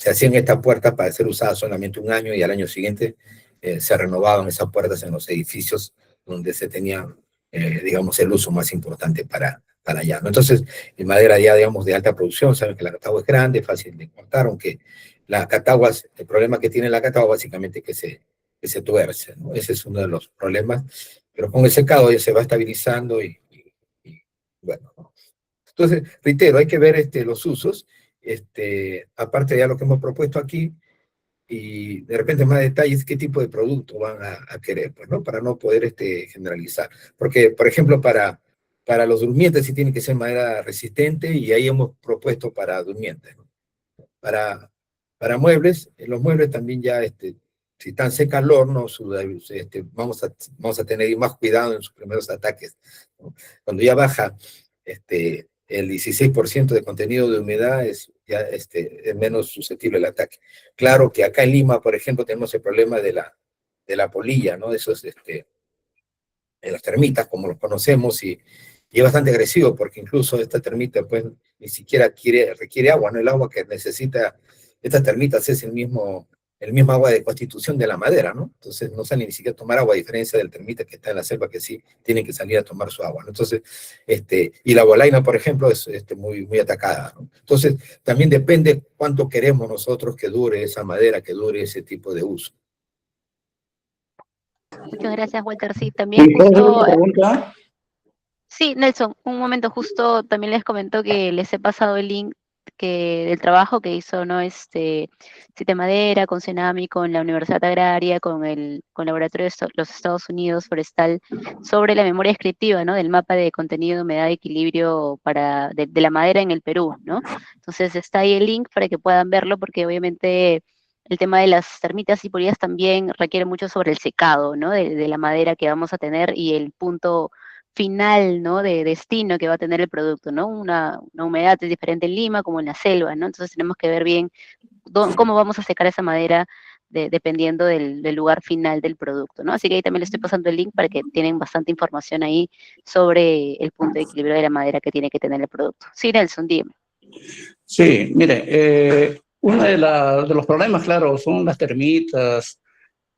hacían estas puertas para ser usadas solamente un año, y al año siguiente se renovaban esas puertas en los edificios donde se tenía, digamos, el uso más importante para allá, ¿no? Entonces, en madera ya, digamos, de alta producción, saben que la catagua es grande, fácil de cortar, aunque las cataguas, el problema que tiene la catagua básicamente es que se tuerce, ¿no? Ese es uno de los problemas, pero con el secado ya se va estabilizando y bueno, ¿no? Entonces, reitero, hay que ver los usos, aparte de ya lo que hemos propuesto aquí, y de repente más detalles, qué tipo de producto van a querer, pues, ¿no? Para no poder generalizar. Porque, por ejemplo, para los durmientes sí tiene que ser madera resistente, y ahí hemos propuesto para durmientes, ¿no? Para muebles, los muebles también ya si están seca al horno, vamos a tener más cuidado en sus primeros ataques, ¿no? Cuando ya baja el 16% de contenido de humedad, es menos susceptible al ataque. Claro que acá en Lima, por ejemplo, tenemos el problema de la polilla, ¿no? Esos, de las termitas, como los conocemos, y es bastante agresivo, porque incluso esta termita, pues, ni siquiera requiere agua, ¿no? El agua que necesita estas termitas es el mismo agua de constitución de la madera, ¿no? Entonces no salen ni siquiera a tomar agua, a diferencia del termita que está en la selva, que sí tienen que salir a tomar su agua, ¿no? Entonces, y la bolaina, por ejemplo, es muy, muy atacada, ¿no? Entonces, también depende cuánto queremos nosotros que dure esa madera, que dure ese tipo de uso. Muchas gracias, Walter. Sí, también ¿Y puedo hacer justo, una pregunta? sí, Nelson, un momento, justo también les comento que les he pasado el link del trabajo que hizo, ¿no? Cite Madera, con Cenami, con la Universidad Agraria, con Laboratorio de los Estados Unidos Forestal, sobre la memoria descriptiva, ¿no? Del mapa de contenido, humedad y equilibrio de la madera en el Perú, ¿no? Entonces está ahí el link para que puedan verlo, porque obviamente el tema de las termitas y polillas también requiere mucho sobre el secado, ¿no? De la madera que vamos a tener y el punto final, ¿no? De destino que va a tener el producto, ¿no? Una humedad es diferente en Lima como en la selva, ¿no? Entonces tenemos que ver bien cómo vamos a secar esa madera dependiendo del lugar final del producto, ¿no? Así que ahí también le estoy pasando el link para que tienen bastante información ahí sobre el punto de equilibrio de la madera que tiene que tener el producto. Sí, Nelson, dime. Sí, mire, uno de los problemas, claro, son las termitas,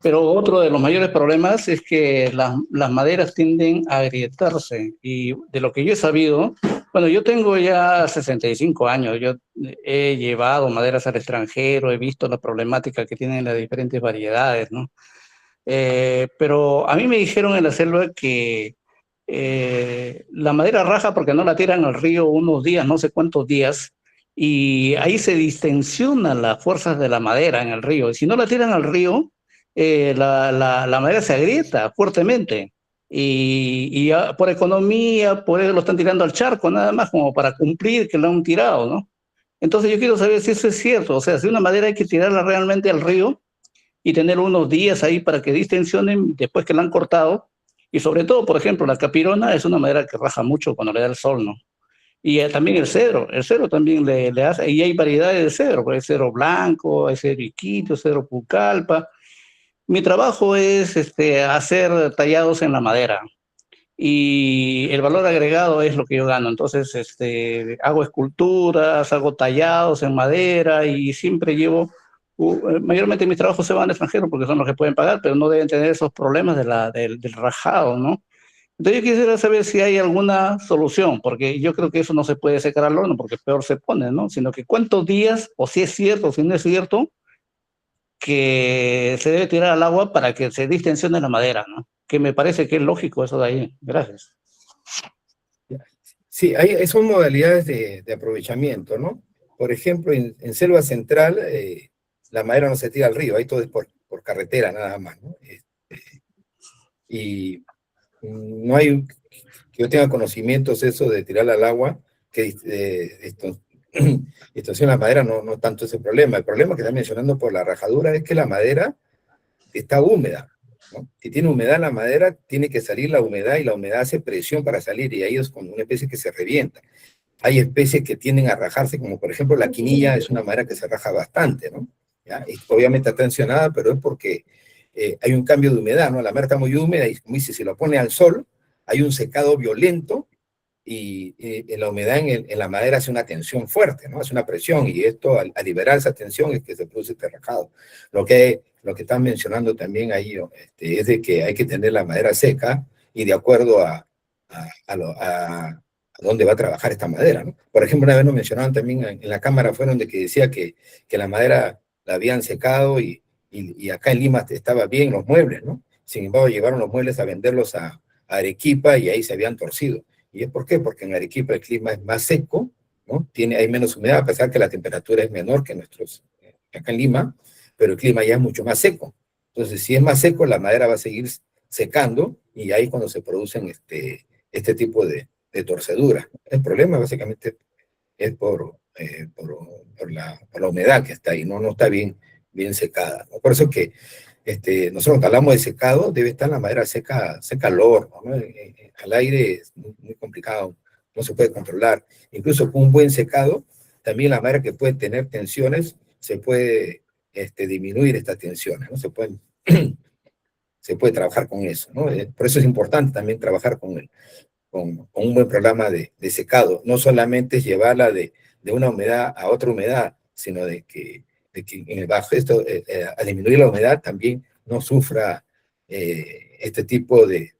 pero otro de los mayores problemas es que las maderas tienden a agrietarse. Y de lo que yo he sabido, bueno, yo tengo ya 65 años, yo he llevado maderas al extranjero, he visto la problemática que tienen las diferentes variedades, ¿no? Pero a mí me dijeron en la selva que la madera raja porque no la tiran al río unos días, no sé cuántos días, y ahí se distensionan las fuerzas de la madera en el río. Y si no la tiran al río, la madera se agrieta fuertemente. Y por economía, por eso lo están tirando al charco, nada más como para cumplir que lo han tirado, ¿no? Entonces yo quiero saber si eso es cierto, o sea, si una madera hay que tirarla realmente al río y tener unos días ahí para que distensionen después que la han cortado. Y sobre todo, por ejemplo, la capirona es una madera que raja mucho cuando le da el sol, ¿no? Y también el cedro también le hace, y hay variedades de cedro, pues hay cedro blanco, hay cedro iquito, cedro pucallpa. Mi trabajo es hacer tallados en la madera y el valor agregado es lo que yo gano. Entonces, hago esculturas, hago tallados en madera y siempre llevo, mayormente mis trabajos se van al extranjero porque son los que pueden pagar, pero no deben tener esos problemas del rajado, ¿no? Entonces yo quisiera saber si hay alguna solución, porque yo creo que eso no se puede secar al horno porque peor se pone, ¿no? Sino que cuántos días, o si es cierto, o si no es cierto, que se debe tirar al agua para que se distensione la madera, ¿no? Que me parece que es lógico eso de ahí. Gracias. Sí, son modalidades de aprovechamiento, ¿no? Por ejemplo, en Selva Central, la madera no se tira al río, ahí todo es por carretera nada más, ¿no? Y no hay, que yo tenga conocimientos eso de tirarla al agua, que distorsiona la madera, no tanto ese problema. El problema que está mencionando por la rajadura es que la madera está húmeda, ¿no? Si tiene humedad la madera, tiene que salir la humedad y la humedad hace presión para salir y ahí es como una especie que se revienta. Hay especies que tienden a rajarse, como por ejemplo la quinilla, es una madera que se raja bastante, ¿no? ¿Ya? Y obviamente está tensionada, pero es porque hay un cambio de humedad, ¿no? La madera está muy húmeda y como dice, si lo pone al sol, hay un secado violento y la humedad en la madera hace una tensión fuerte, ¿no? Hace una presión y esto, al liberar esa tensión, es que se produce este rajado. Lo que están mencionando también ahí es de que hay que tener la madera seca y de acuerdo a dónde va a trabajar esta madera, ¿no? Por ejemplo, una vez nos mencionaban también en la cámara fueron de que decía que la madera la habían secado y acá en Lima estaba bien los muebles, ¿no? Sin embargo, llevaron los muebles a venderlos a Arequipa y ahí se habían torcido. ¿Y es por qué? Porque en Arequipa el clima es más seco, ¿no? Hay menos humedad, a pesar que la temperatura es menor que acá en Lima, pero el clima ya es mucho más seco. Entonces, si es más seco, la madera va a seguir secando y ahí cuando se producen este tipo de torceduras. El problema básicamente es por la humedad que está ahí, no está bien bien secada, ¿no? Por eso que nosotros cuando hablamos de secado, debe estar la madera seca, seca al horno, ¿no? Al aire es muy, muy complicado, no se puede controlar. Incluso con un buen secado, también la madera que puede tener tensiones, se puede disminuir estas tensiones, ¿no? Se puede trabajar con eso, ¿no? Por eso es importante también trabajar con un buen programa de secado. No solamente es llevarla de una humedad a otra humedad, sino de que bajo esto, al disminuir la humedad, también no sufra este tipo de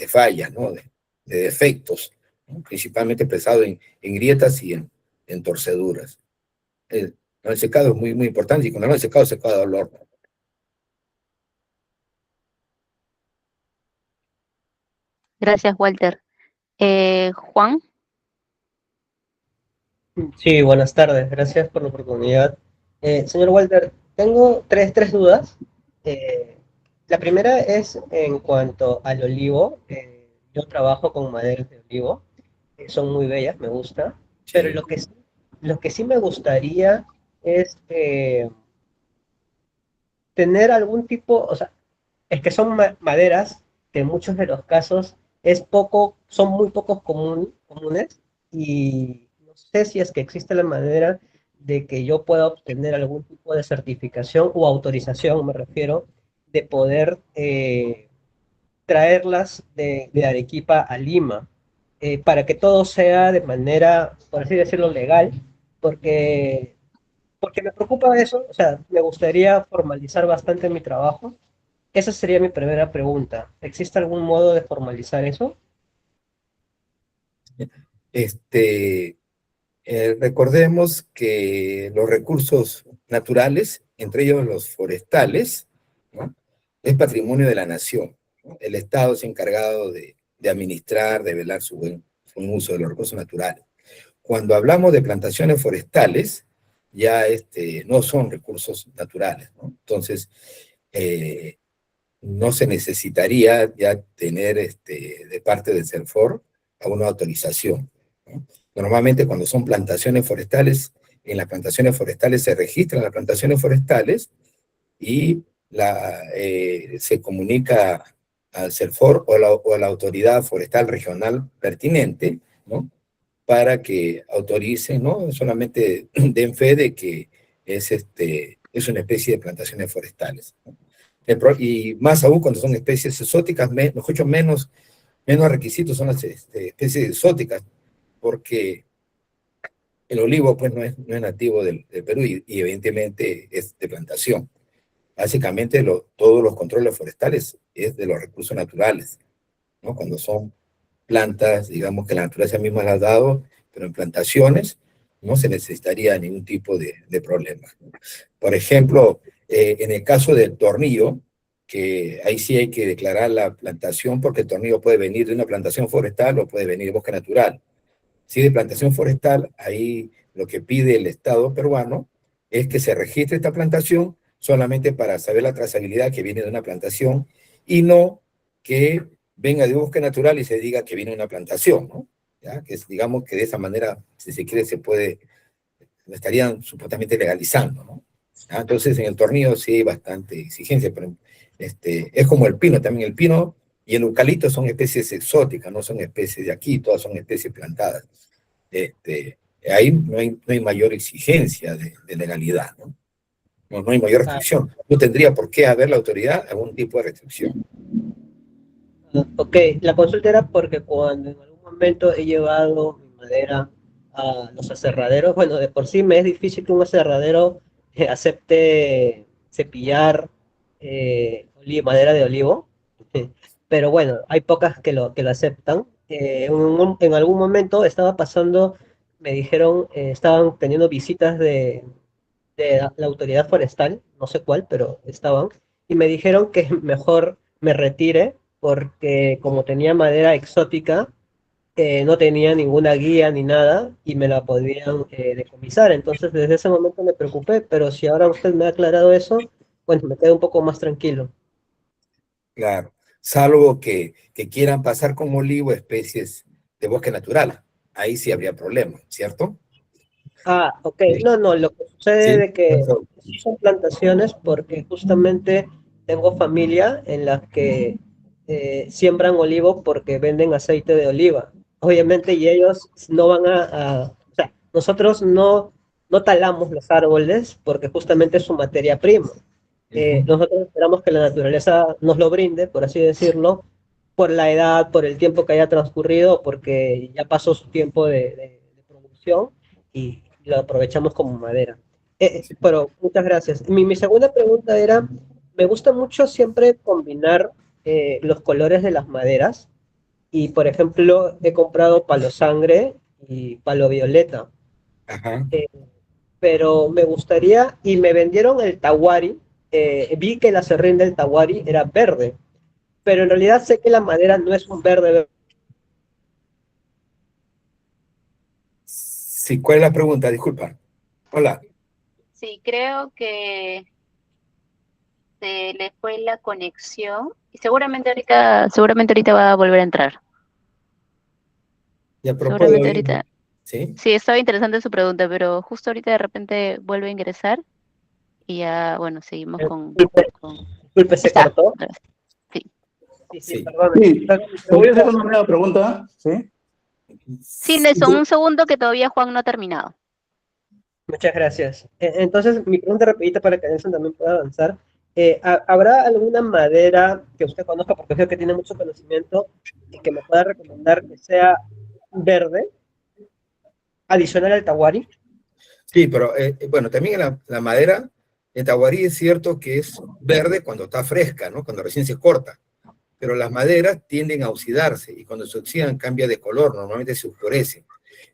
fallas, ¿no? De defectos, ¿no? Principalmente expresado en grietas y en torceduras. El secado es muy, muy importante, y cuando hablamos de secado, secado al horno. Gracias, Walter. Juan, Sí, buenas tardes, gracias por la oportunidad. Señor Walter, tengo tres dudas. Eh, la primera es en cuanto al olivo. Yo trabajo con maderas de olivo, son muy bellas, me gusta, pero Sí. lo que sí me gustaría es tener algún tipo, o sea, es que son maderas que en muchos de los casos son muy pocos comunes, y no sé si es que existe la manera de que yo pueda obtener algún tipo de certificación o autorización, me refiero, de poder traerlas de Arequipa a Lima, para que todo sea de manera, por así decirlo, legal, porque, porque me preocupa eso, o sea, me gustaría formalizar bastante mi trabajo. Esa sería mi primera pregunta. ¿Existe algún modo de formalizar eso? Este, Recordemos que los recursos naturales, entre ellos los forestales, ¿no? Es patrimonio de la nación, ¿no? El Estado es encargado de administrar, de velar su buen uso de los recursos naturales. Cuando hablamos de plantaciones forestales, ya no son recursos naturales, ¿no? Entonces, eh, no se necesitaría ya tener de parte del CERFOR alguna autorización, ¿no? Normalmente cuando son plantaciones forestales, en las plantaciones forestales se registran las plantaciones forestales y se comunica al CERFOR o a la autoridad forestal regional pertinente, ¿no? Para que autoricen, ¿no? Solamente den fe de que es una especie de plantaciones forestales, ¿no? Y más aún cuando son especies exóticas, mejor dicho, menos requisitos son las especies exóticas, porque el olivo pues no es nativo del Perú y evidentemente es de plantación. Básicamente todos los controles forestales es de los recursos naturales, ¿no? Cuando son plantas, digamos que la naturaleza misma las ha dado, pero en plantaciones no se necesitaría ningún tipo de problema. Por ejemplo, en el caso del tornillo, que ahí sí hay que declarar la plantación, porque el tornillo puede venir de una plantación forestal o puede venir de bosque natural. Si de plantación forestal, ahí lo que pide el Estado peruano es que se registre esta plantación solamente para saber la trazabilidad que viene de una plantación y no que venga de bosque natural y se diga que viene de una plantación, ¿no? ¿Ya? Que digamos que de esa manera, si se quiere, lo estarían supuestamente legalizando, ¿no? ¿Ya? Entonces, en el tornillo sí hay bastante exigencia, pero es como el pino, también el pino y el eucalipto son especies exóticas, no son especies de aquí, todas son especies plantadas. Ahí no hay mayor exigencia de legalidad, ¿no? No hay mayor Ah, restricción. No tendría por qué haber la autoridad algún tipo de restricción. ok, la consulta era porque cuando en algún momento he llevado mi madera a los aserraderos, bueno, de por sí me es difícil que un aserradero acepte cepillar madera de olivo, pero bueno, hay pocas que lo aceptan. En algún momento estaba pasando, me dijeron, estaban teniendo visitas de la autoridad forestal, no sé cuál, pero estaban, y me dijeron que mejor me retire porque como tenía madera exótica, no tenía ninguna guía ni nada y me la podían decomisar. Entonces desde ese momento me preocupé, pero si ahora usted me ha aclarado eso, bueno, me quedo un poco más tranquilo. Claro. Salvo que quieran pasar como olivo especies de bosque natural. Ahí sí habría problema, ¿cierto? Ok. No, lo que sucede Sí, es que sí son plantaciones porque justamente tengo familia en las que siembran olivo porque venden aceite de oliva. Obviamente, y ellos no van o sea, nosotros no talamos los árboles porque justamente es su materia prima. ujú, Nosotros esperamos que la naturaleza nos lo brinde, por así decirlo, por la edad, por el tiempo que haya transcurrido, porque ya pasó su tiempo de producción y lo aprovechamos como madera. sí. Pero muchas gracias. Mi segunda pregunta era, me gusta mucho siempre combinar los colores de las maderas y, por ejemplo, he comprado palo sangre y palo violeta, Ajá. eh, pero me gustaría, y me vendieron el tawari, vi que la serrín del tawari era verde, pero en realidad sé que la madera no es un verde. Sí, ¿cuál es la pregunta? Disculpa. Hola. Sí, creo que se le fue la conexión y seguramente ahorita va a volver a entrar. Ya, pero puede Seguramente oír. ahorita. ¿Sí? Sí, estaba interesante su pregunta, pero justo ahorita de repente vuelve a ingresar y ya, bueno, seguimos con... Disculpe, Ahí se está. cortó. Sí. Sí, Sí. perdón. Sí, Mi ¿podría hacer pregunta, una nueva pregunta? Sí. Sí, Sí, Nelson, un segundo que todavía Juan no ha terminado. muchas gracias. Entonces, mi pregunta rapidita para que Nelson también pueda avanzar. ¿Habrá alguna madera que usted conozca, porque creo que tiene mucho conocimiento, y que me pueda recomendar que sea verde, adicional al tawari? sí, pero bueno, también la madera, en Tahuarí es cierto que es verde cuando está fresca, ¿no? Cuando recién se corta, pero las maderas tienden a oxidarse y cuando se oxidan cambia de color, normalmente se oscurece.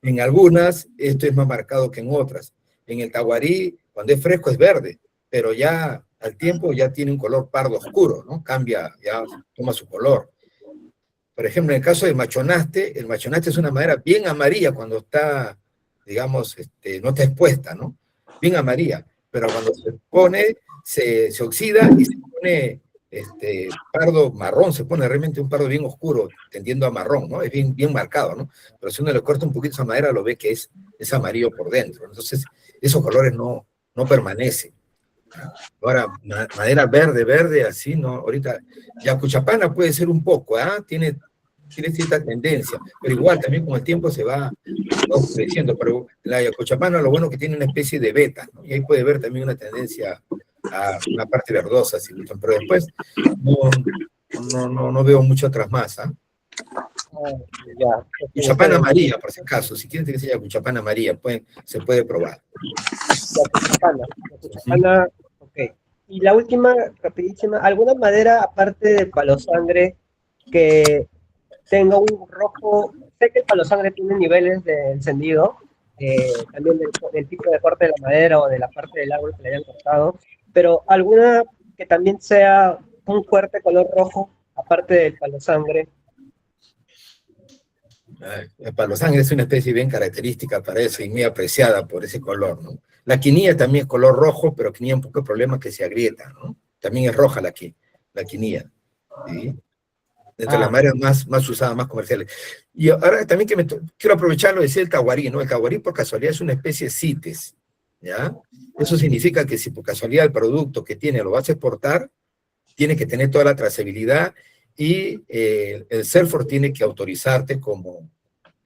En algunas esto es más marcado que en otras. En el tahuarí, cuando es fresco es verde, pero ya al tiempo ya tiene un color pardo oscuro, ¿no? Cambia, ya toma su color. Por ejemplo, en el caso del machonaste, el machonaste es una madera bien amarilla cuando está, digamos, no está expuesta, ¿no? Bien amarilla, pero cuando se pone, se oxida y se pone pardo marrón, se pone realmente un pardo bien oscuro, tendiendo a marrón, ¿no? Es bien, bien marcado, ¿no? Pero si uno le corta un poquito esa madera, lo ve que es amarillo por dentro. Entonces, esos colores no permanecen. Ahora, madera verde, verde, así, ¿no? Ahorita, ya Cuchapana puede ser un poco, ¿ah? Tiene cierta tendencia, pero igual también con el tiempo va oscureciendo, pero la Yacuchapana lo bueno que tiene una especie de beta, ¿no? Y ahí puede ver también una tendencia a una parte verdosa, si gustan, pero después no veo mucho otras más, ¿ah? Ya, está Cuchapana bien. amarilla, por si acaso, si quieren que sea Cuchapana amarilla, se puede probar. La Ujú. cuchapana, ok. Y la última, rapidísima, ¿alguna madera aparte del palo sangre que tenga un rojo? Sé que el palo sangre tiene niveles de encendido, también del tipo de corte de la madera o de la parte del árbol que le hayan cortado, pero alguna que también sea un fuerte color rojo, aparte del palo sangre. El palo sangre es una especie bien característica para eso y muy apreciada por ese color, ¿no? La quinilla también es color rojo, pero quinilla un poco de problema que se agrieta, ¿no? También es roja la quinilla, ¿sí? Entre las Ah, maderas más usadas, más comerciales. Y ahora también quiero aprovecharlo de decir el tahuarí, ¿no? El tahuarí por casualidad es una especie de CITES, ¿ya? Eso significa que si por casualidad el producto que tiene lo vas a exportar, tiene que tener toda la trazabilidad y el CERFOR tiene que autorizarte como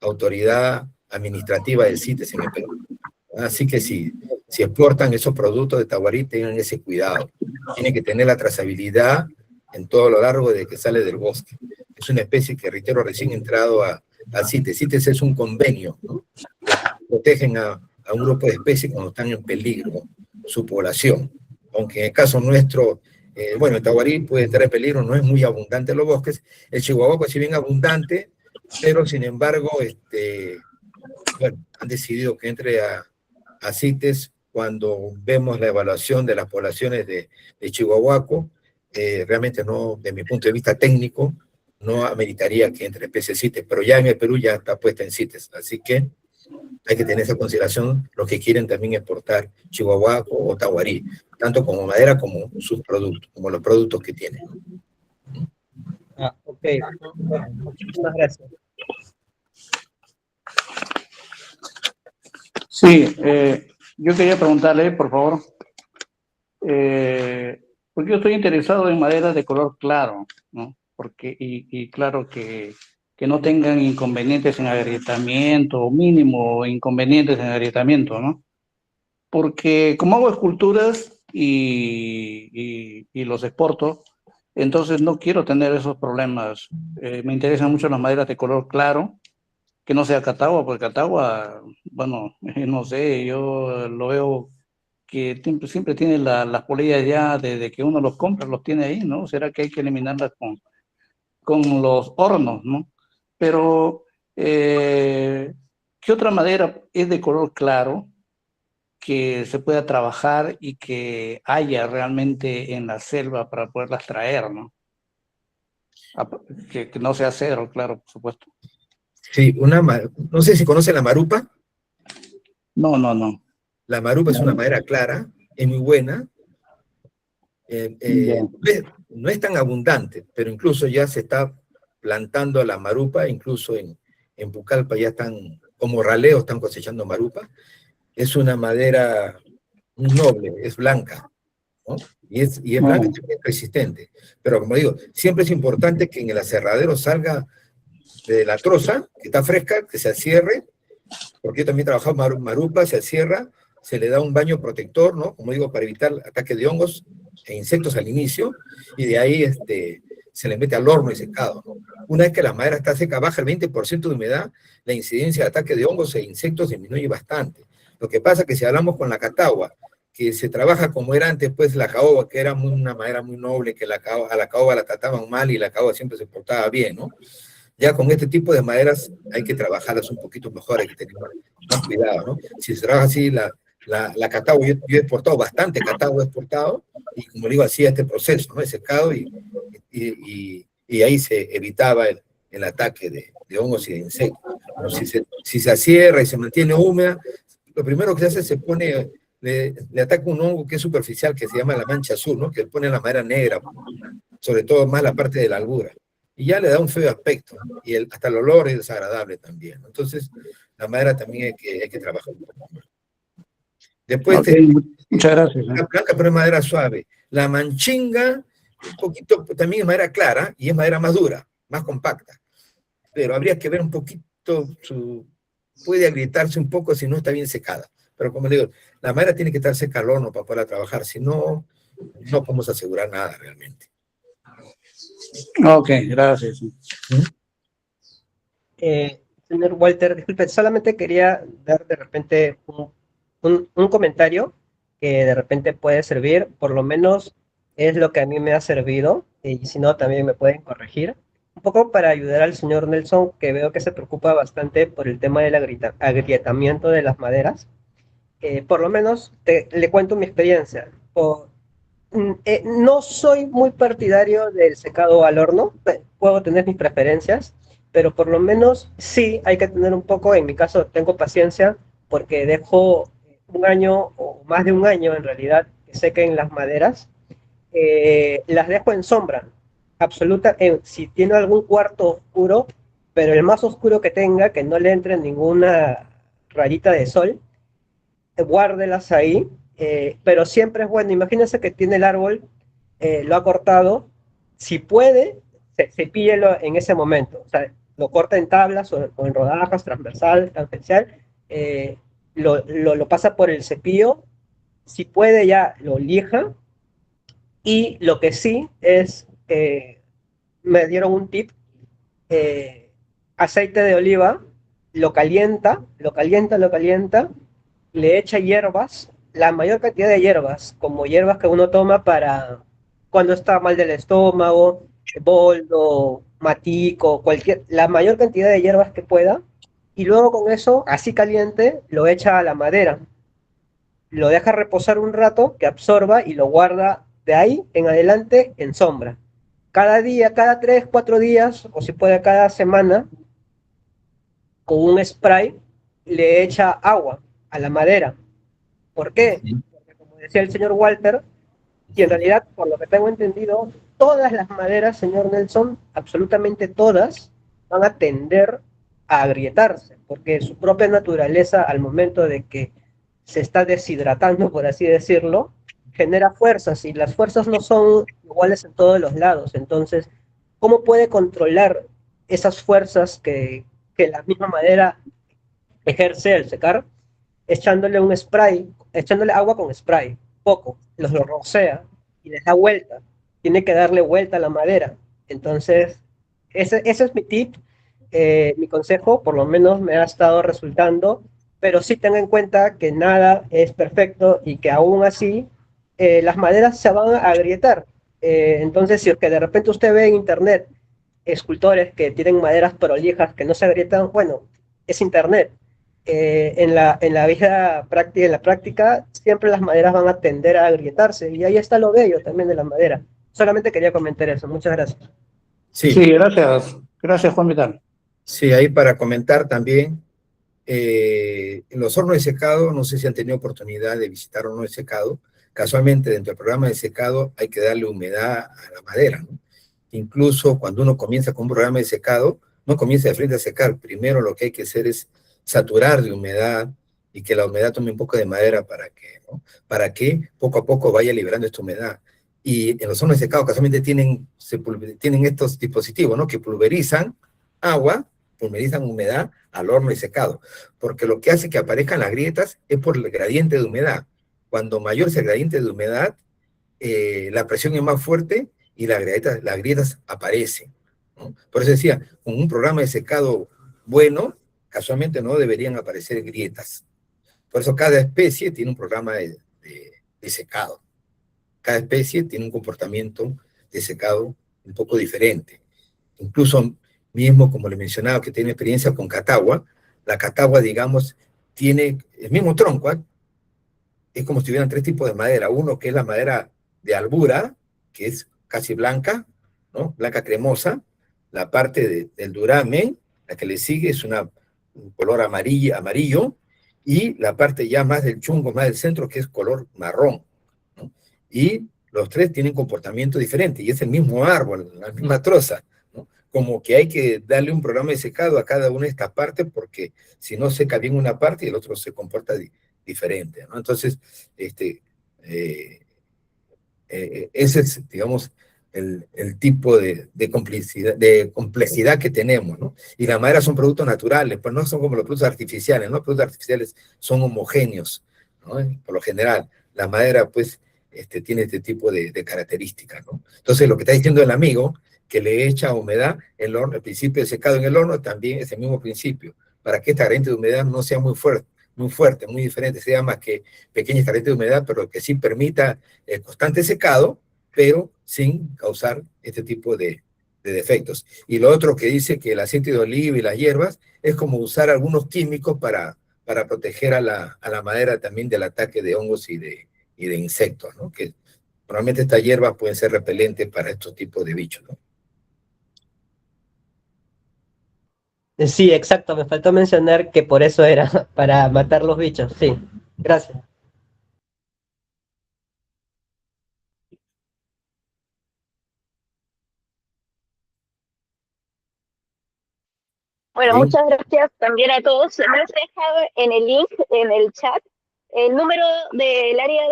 autoridad administrativa del CITES en el Perú. Así que si exportan esos productos de Tahuarí, tengan ese cuidado. Tienen que tener la trazabilidad en todo lo largo de que sale del bosque. Es una especie que, reitero, recién entrado al CITES. CITES es un convenio, ¿no? Protegen a un grupo de especies cuando están en peligro su población. Aunque en el caso nuestro, bueno, el tahuarí puede estar en peligro, no es muy abundante en los bosques. El chihuahua es bien abundante, pero sin embargo, bueno, han decidido que entre a CITES cuando vemos la evaluación de las poblaciones de Chihuahuaco, realmente no, de mi punto de vista técnico, no ameritaría que entre especies CITES, pero ya en el Perú ya está puesta en CITES, así que hay que tener esa consideración los que quieren también exportar Chihuahuaco o Tahuarí, tanto como madera como sus productos, como los productos que tienen. ok. Bueno, muchísimas gracias. Sí, yo quería preguntarle, por favor, porque yo estoy interesado en maderas de color claro, ¿no? Porque, y claro que no tengan inconvenientes en agrietamiento, o mínimo inconvenientes en agrietamiento, ¿no? Porque como hago esculturas y los exporto, entonces no quiero tener esos problemas. Me interesan mucho las maderas de color claro, que no sea Catagua, porque Catagua, bueno, no sé, yo lo veo que siempre tiene las polillas ya desde que uno los compra, los tiene ahí, ¿no? ¿Será que hay que eliminarlas con los hornos, ¿no? Pero, ¿qué otra madera es de color claro que se pueda trabajar y que haya realmente en la selva para poderlas traer, ¿no? Que no sea cedro, claro, por supuesto. Sí, no sé si conoce la marupa. No, no, no. La marupa es una madera clara, es muy buena. Ya. No es tan abundante, pero incluso ya se está plantando la marupa, incluso en Pucallpa ya están, como raleo, están cosechando marupa. Es una madera muy noble, es blanca, ¿no? Y es blanca y también resistente. Pero como digo, siempre es importante que en el aserradero salga de la troza, que está fresca, que se acierre, porque yo también he trabajado marupa, se acierra, se le da un baño protector, ¿no? Como digo, para evitar ataque de hongos e insectos al inicio, y de ahí se le mete al horno y secado, ¿no? Una vez que la madera está seca, baja el 20% de humedad, la incidencia de ataque de hongos e insectos disminuye bastante. Lo que pasa es que si hablamos con la catagua, que se trabaja como era antes, pues la caoba, que era una madera muy noble, que a la caoba la trataban mal y la caoba siempre se portaba bien, ¿no? Ya con este tipo de maderas hay que trabajarlas un poquito mejor, hay que tener más cuidado, ¿no? Si se trabaja así, la catagua, yo he exportado bastante catagua, he exportado, y como digo, hacía este proceso, ¿no? El secado, y ahí se evitaba el ataque de hongos y de insectos. Pero si se acierra y se mantiene húmeda, lo primero que se hace, le ataca un hongo que es superficial, que se llama la mancha azul, ¿no? Que pone la madera negra, sobre todo más la parte de la albura. Y ya le da un feo aspecto, ¿no? Y hasta el olor es desagradable también, ¿no? Entonces, la madera también hay que trabajar un poco más. Después, Okay, muchas gracias. la blanca, pero es madera suave. La manchinga, un poquito, también es madera clara y es madera más dura, más compacta. Pero habría que ver un poquito, puede agrietarse un poco si no está bien secada. Pero como digo, la madera tiene que estar seca al horno para poder trabajar, si no, no podemos asegurar nada realmente. Ok, gracias. Señor Walter, disculpe, solamente quería dar de repente un comentario que de repente puede servir, por lo menos es lo que a mí me ha servido, y si no, también me pueden corregir. Un poco para ayudar al señor Nelson, que veo que se preocupa bastante por el tema del agrietamiento de las maderas. Por lo menos le cuento mi experiencia. No soy muy partidario del secado al horno, puedo tener mis preferencias, pero por lo menos sí hay que tener un poco, en mi caso tengo paciencia, porque dejo un año o más de un año en realidad que sequen las maderas, las dejo en sombra, absoluta, si tiene algún cuarto oscuro, pero el más oscuro que tenga, que no le entre ninguna rayita de sol, guárdelas ahí, pero siempre es bueno. Imagínense que tiene el árbol, lo ha cortado, si puede, cepíllelo en ese momento, o sea, lo corta en tablas o en rodajas, transversal, tangencial, lo pasa por el cepillo, si puede ya lo lija, y lo que sí es, me dieron un tip, aceite de oliva, lo calienta, le echa hierbas, la mayor cantidad de hierbas, como hierbas que uno toma para cuando está mal del estómago, boldo, matico, la mayor cantidad de hierbas que pueda, y luego con eso, así caliente, lo echa a la madera, lo deja reposar un rato, que absorba y lo guarda de ahí en adelante en sombra. Cada día, cada 3, 4 días, o si puede cada semana, con un spray, le echa agua a la madera. ¿Por qué? Porque como decía el señor Walter, y en realidad, por lo que tengo entendido, todas las maderas, señor Nelson, absolutamente todas, van a tender a agrietarse, porque su propia naturaleza al momento de que se está deshidratando, por así decirlo, genera fuerzas y las fuerzas no son iguales en todos los lados. Entonces, ¿cómo puede controlar esas fuerzas que la misma madera ejerce al secar? Echándole un spray, echándole agua con spray, poco, los lo rocea y les da vuelta. Tiene que darle vuelta a la madera. Entonces, ese es mi tip, mi consejo, por lo menos me ha estado resultando, pero sí tenga en cuenta que nada es perfecto y que aún así las maderas se van a agrietar. Entonces, si es que de repente usted ve en internet escultores que tienen maderas prolijas que no se agrietan, bueno, es internet. En la vida práctica, en la práctica, siempre las maderas van a tender a agrietarse y ahí está lo bello también de la madera. Solamente quería comentar eso. Muchas gracias. Sí, Sí, gracias. Gracias, Juan Vidal. sí, ahí para comentar también, en los hornos de secado, no sé si han tenido oportunidad de visitar hornos de secado, casualmente dentro del programa de secado hay que darle humedad a la madera, ¿no? Incluso cuando uno comienza con un programa de secado, no comienza de frente a secar, primero lo que hay que hacer es saturar de humedad y que la humedad tome un poco de madera para que, ¿no? Para que poco a poco vaya liberando esta humedad. Y en los hornos de secado casualmente tienen estos dispositivos, ¿no? Que pulverizan agua, pulverizan humedad al horno y secado, porque lo que hace que aparezcan las grietas es por el gradiente de humedad. Cuando mayor es el gradiente de humedad, la presión es más fuerte y las grietas aparecen, ¿no? Por eso decía, con un programa de secado bueno, casualmente no deberían aparecer grietas. Por eso cada especie tiene un programa de secado. Cada especie tiene un comportamiento de secado un poco diferente. Incluso mismo, como le mencionaba, que tiene experiencia con catagua, la catagua, digamos, tiene el mismo tronco, ¿eh? Es como si tuvieran tres tipos de madera. Uno que es la madera de albura, que es casi blanca, ¿no? Blanca cremosa. La parte del duramen, la que le sigue, es un color amarillo, y la parte ya más del chungo, más del centro, que es color marrón, ¿no? Y los tres tienen comportamiento diferente, y es el mismo árbol, la misma troza, ¿no? Como que hay que darle un programa de secado a cada una de estas partes, porque si no seca bien una parte, el otro se comporta diferente, ¿no? Entonces, este, eh, ese es, digamos, el tipo de complejidad que tenemos, ¿no? Y la madera son productos naturales, pues no son como los productos artificiales, ¿no? Los productos artificiales son homogéneos, ¿no? Por lo general, la madera, pues, tiene este tipo de características, ¿no? Entonces, lo que está diciendo el amigo, que le echa humedad, el horno, el principio de secado en el horno también es el mismo principio, para que esta gradiente de humedad no sea muy fuerte, muy diferente, sea más que pequeñas gradientes de humedad, pero que sí permita el constante secado, pero sin causar este tipo de defectos. Y lo otro que dice que el aceite de oliva y las hierbas es como usar algunos químicos para proteger a la madera también del ataque de hongos y de insectos, ¿no? Que normalmente estas hierbas pueden ser repelentes para estos tipos de bichos, ¿no? Sí, exacto. Me faltó mencionar que por eso era, para matar los bichos. Sí, gracias. Bueno, Bien, muchas gracias también a todos. Les he dejado en el link, en el chat, el número del área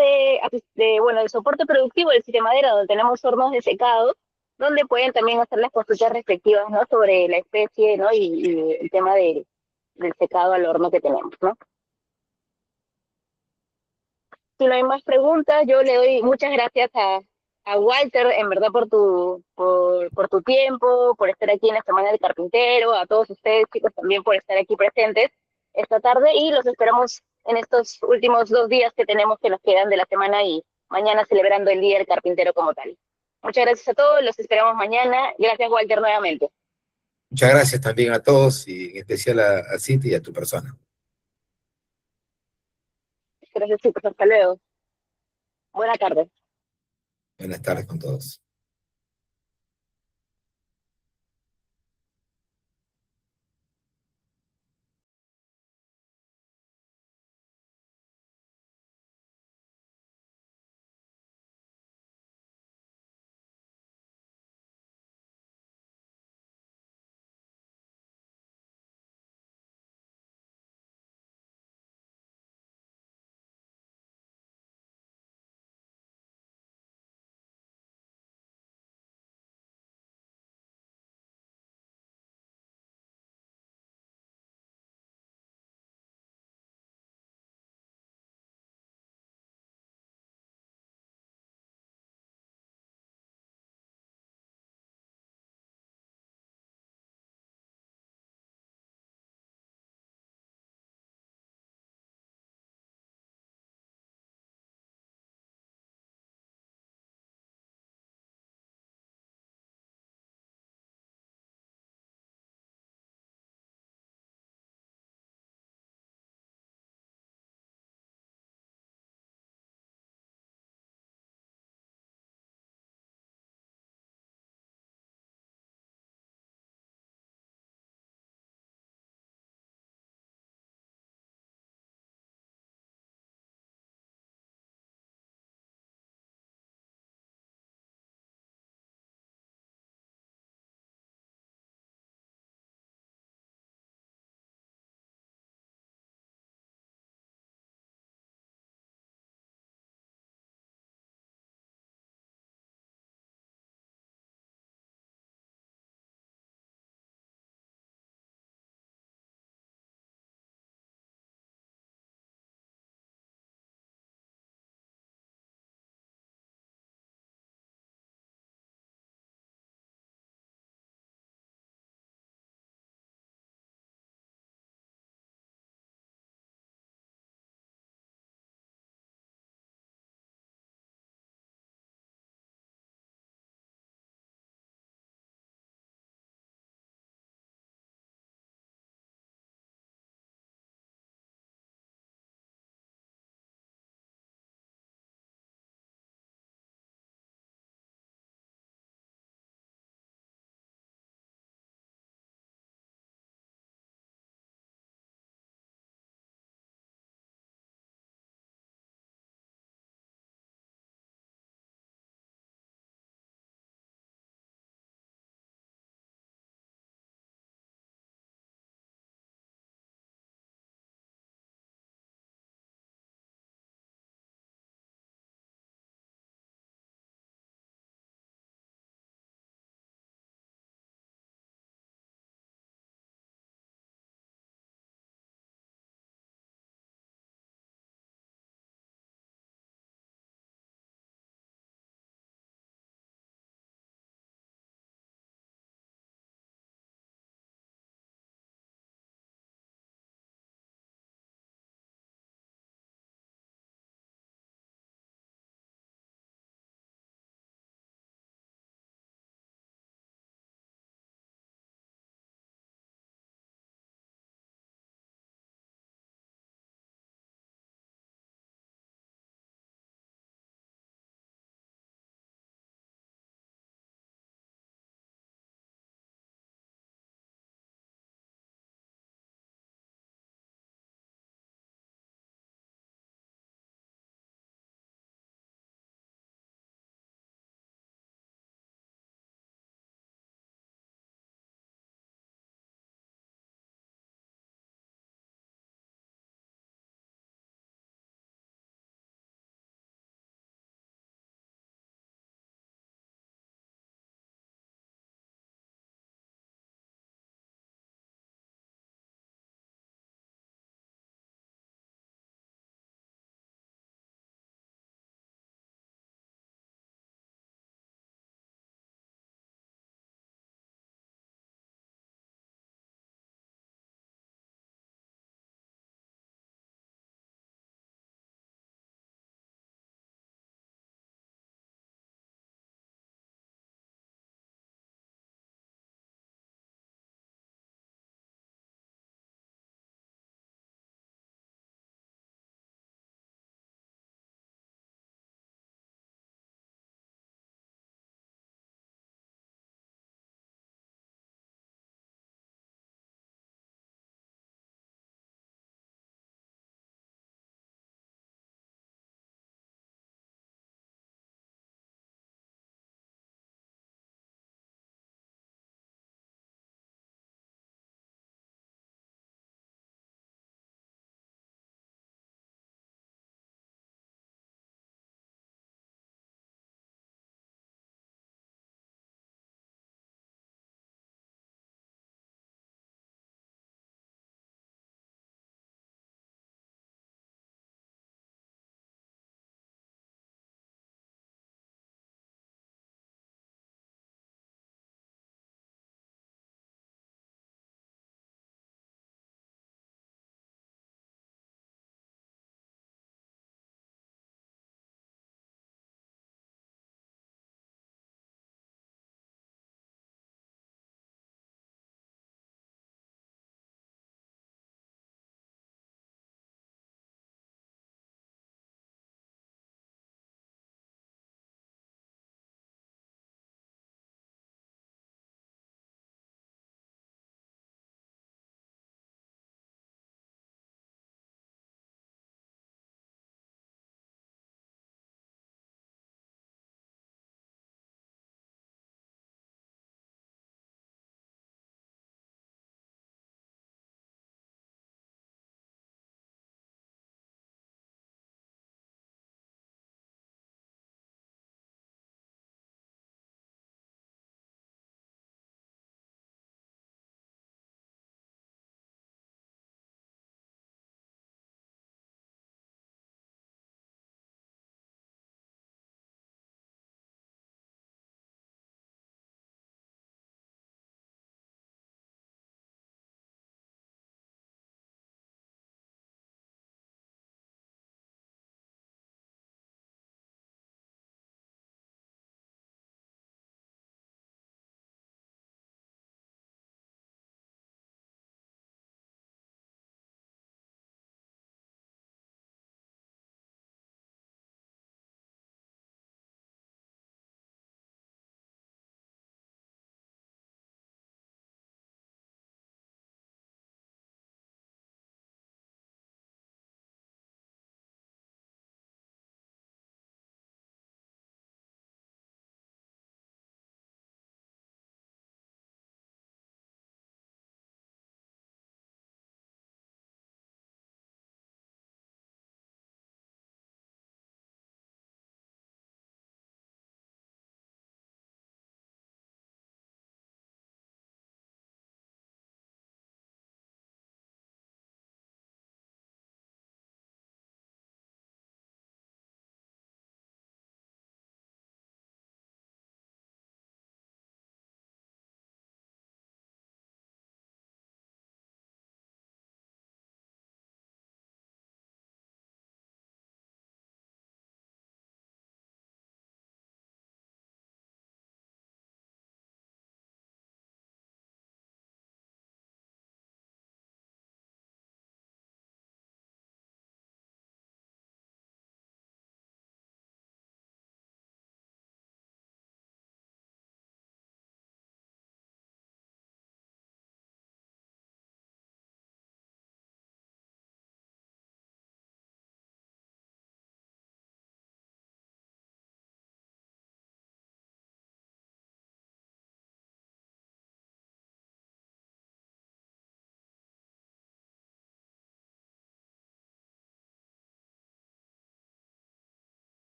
bueno, de soporte productivo del Sitio Madera, donde tenemos hornos de secado, donde pueden también hacer las consultas respectivas, ¿no? Sobre la especie, ¿no? Y el tema del secado al horno que tenemos, ¿no? Si no hay más preguntas, yo le doy muchas gracias a Walter, en verdad, por tu tiempo, por estar aquí en la Semana del Carpintero, a todos ustedes, chicos, también por estar aquí presentes esta tarde, y los esperamos en estos últimos 2 días que tenemos que nos quedan de la semana y mañana celebrando el Día del Carpintero como tal. Muchas gracias a todos, los esperamos mañana. Gracias, Walter, nuevamente. muchas gracias también a todos y en especial a Citi y a tu persona. Gracias, chicos, hasta luego. Buena tarde. Buenas tardes con todos.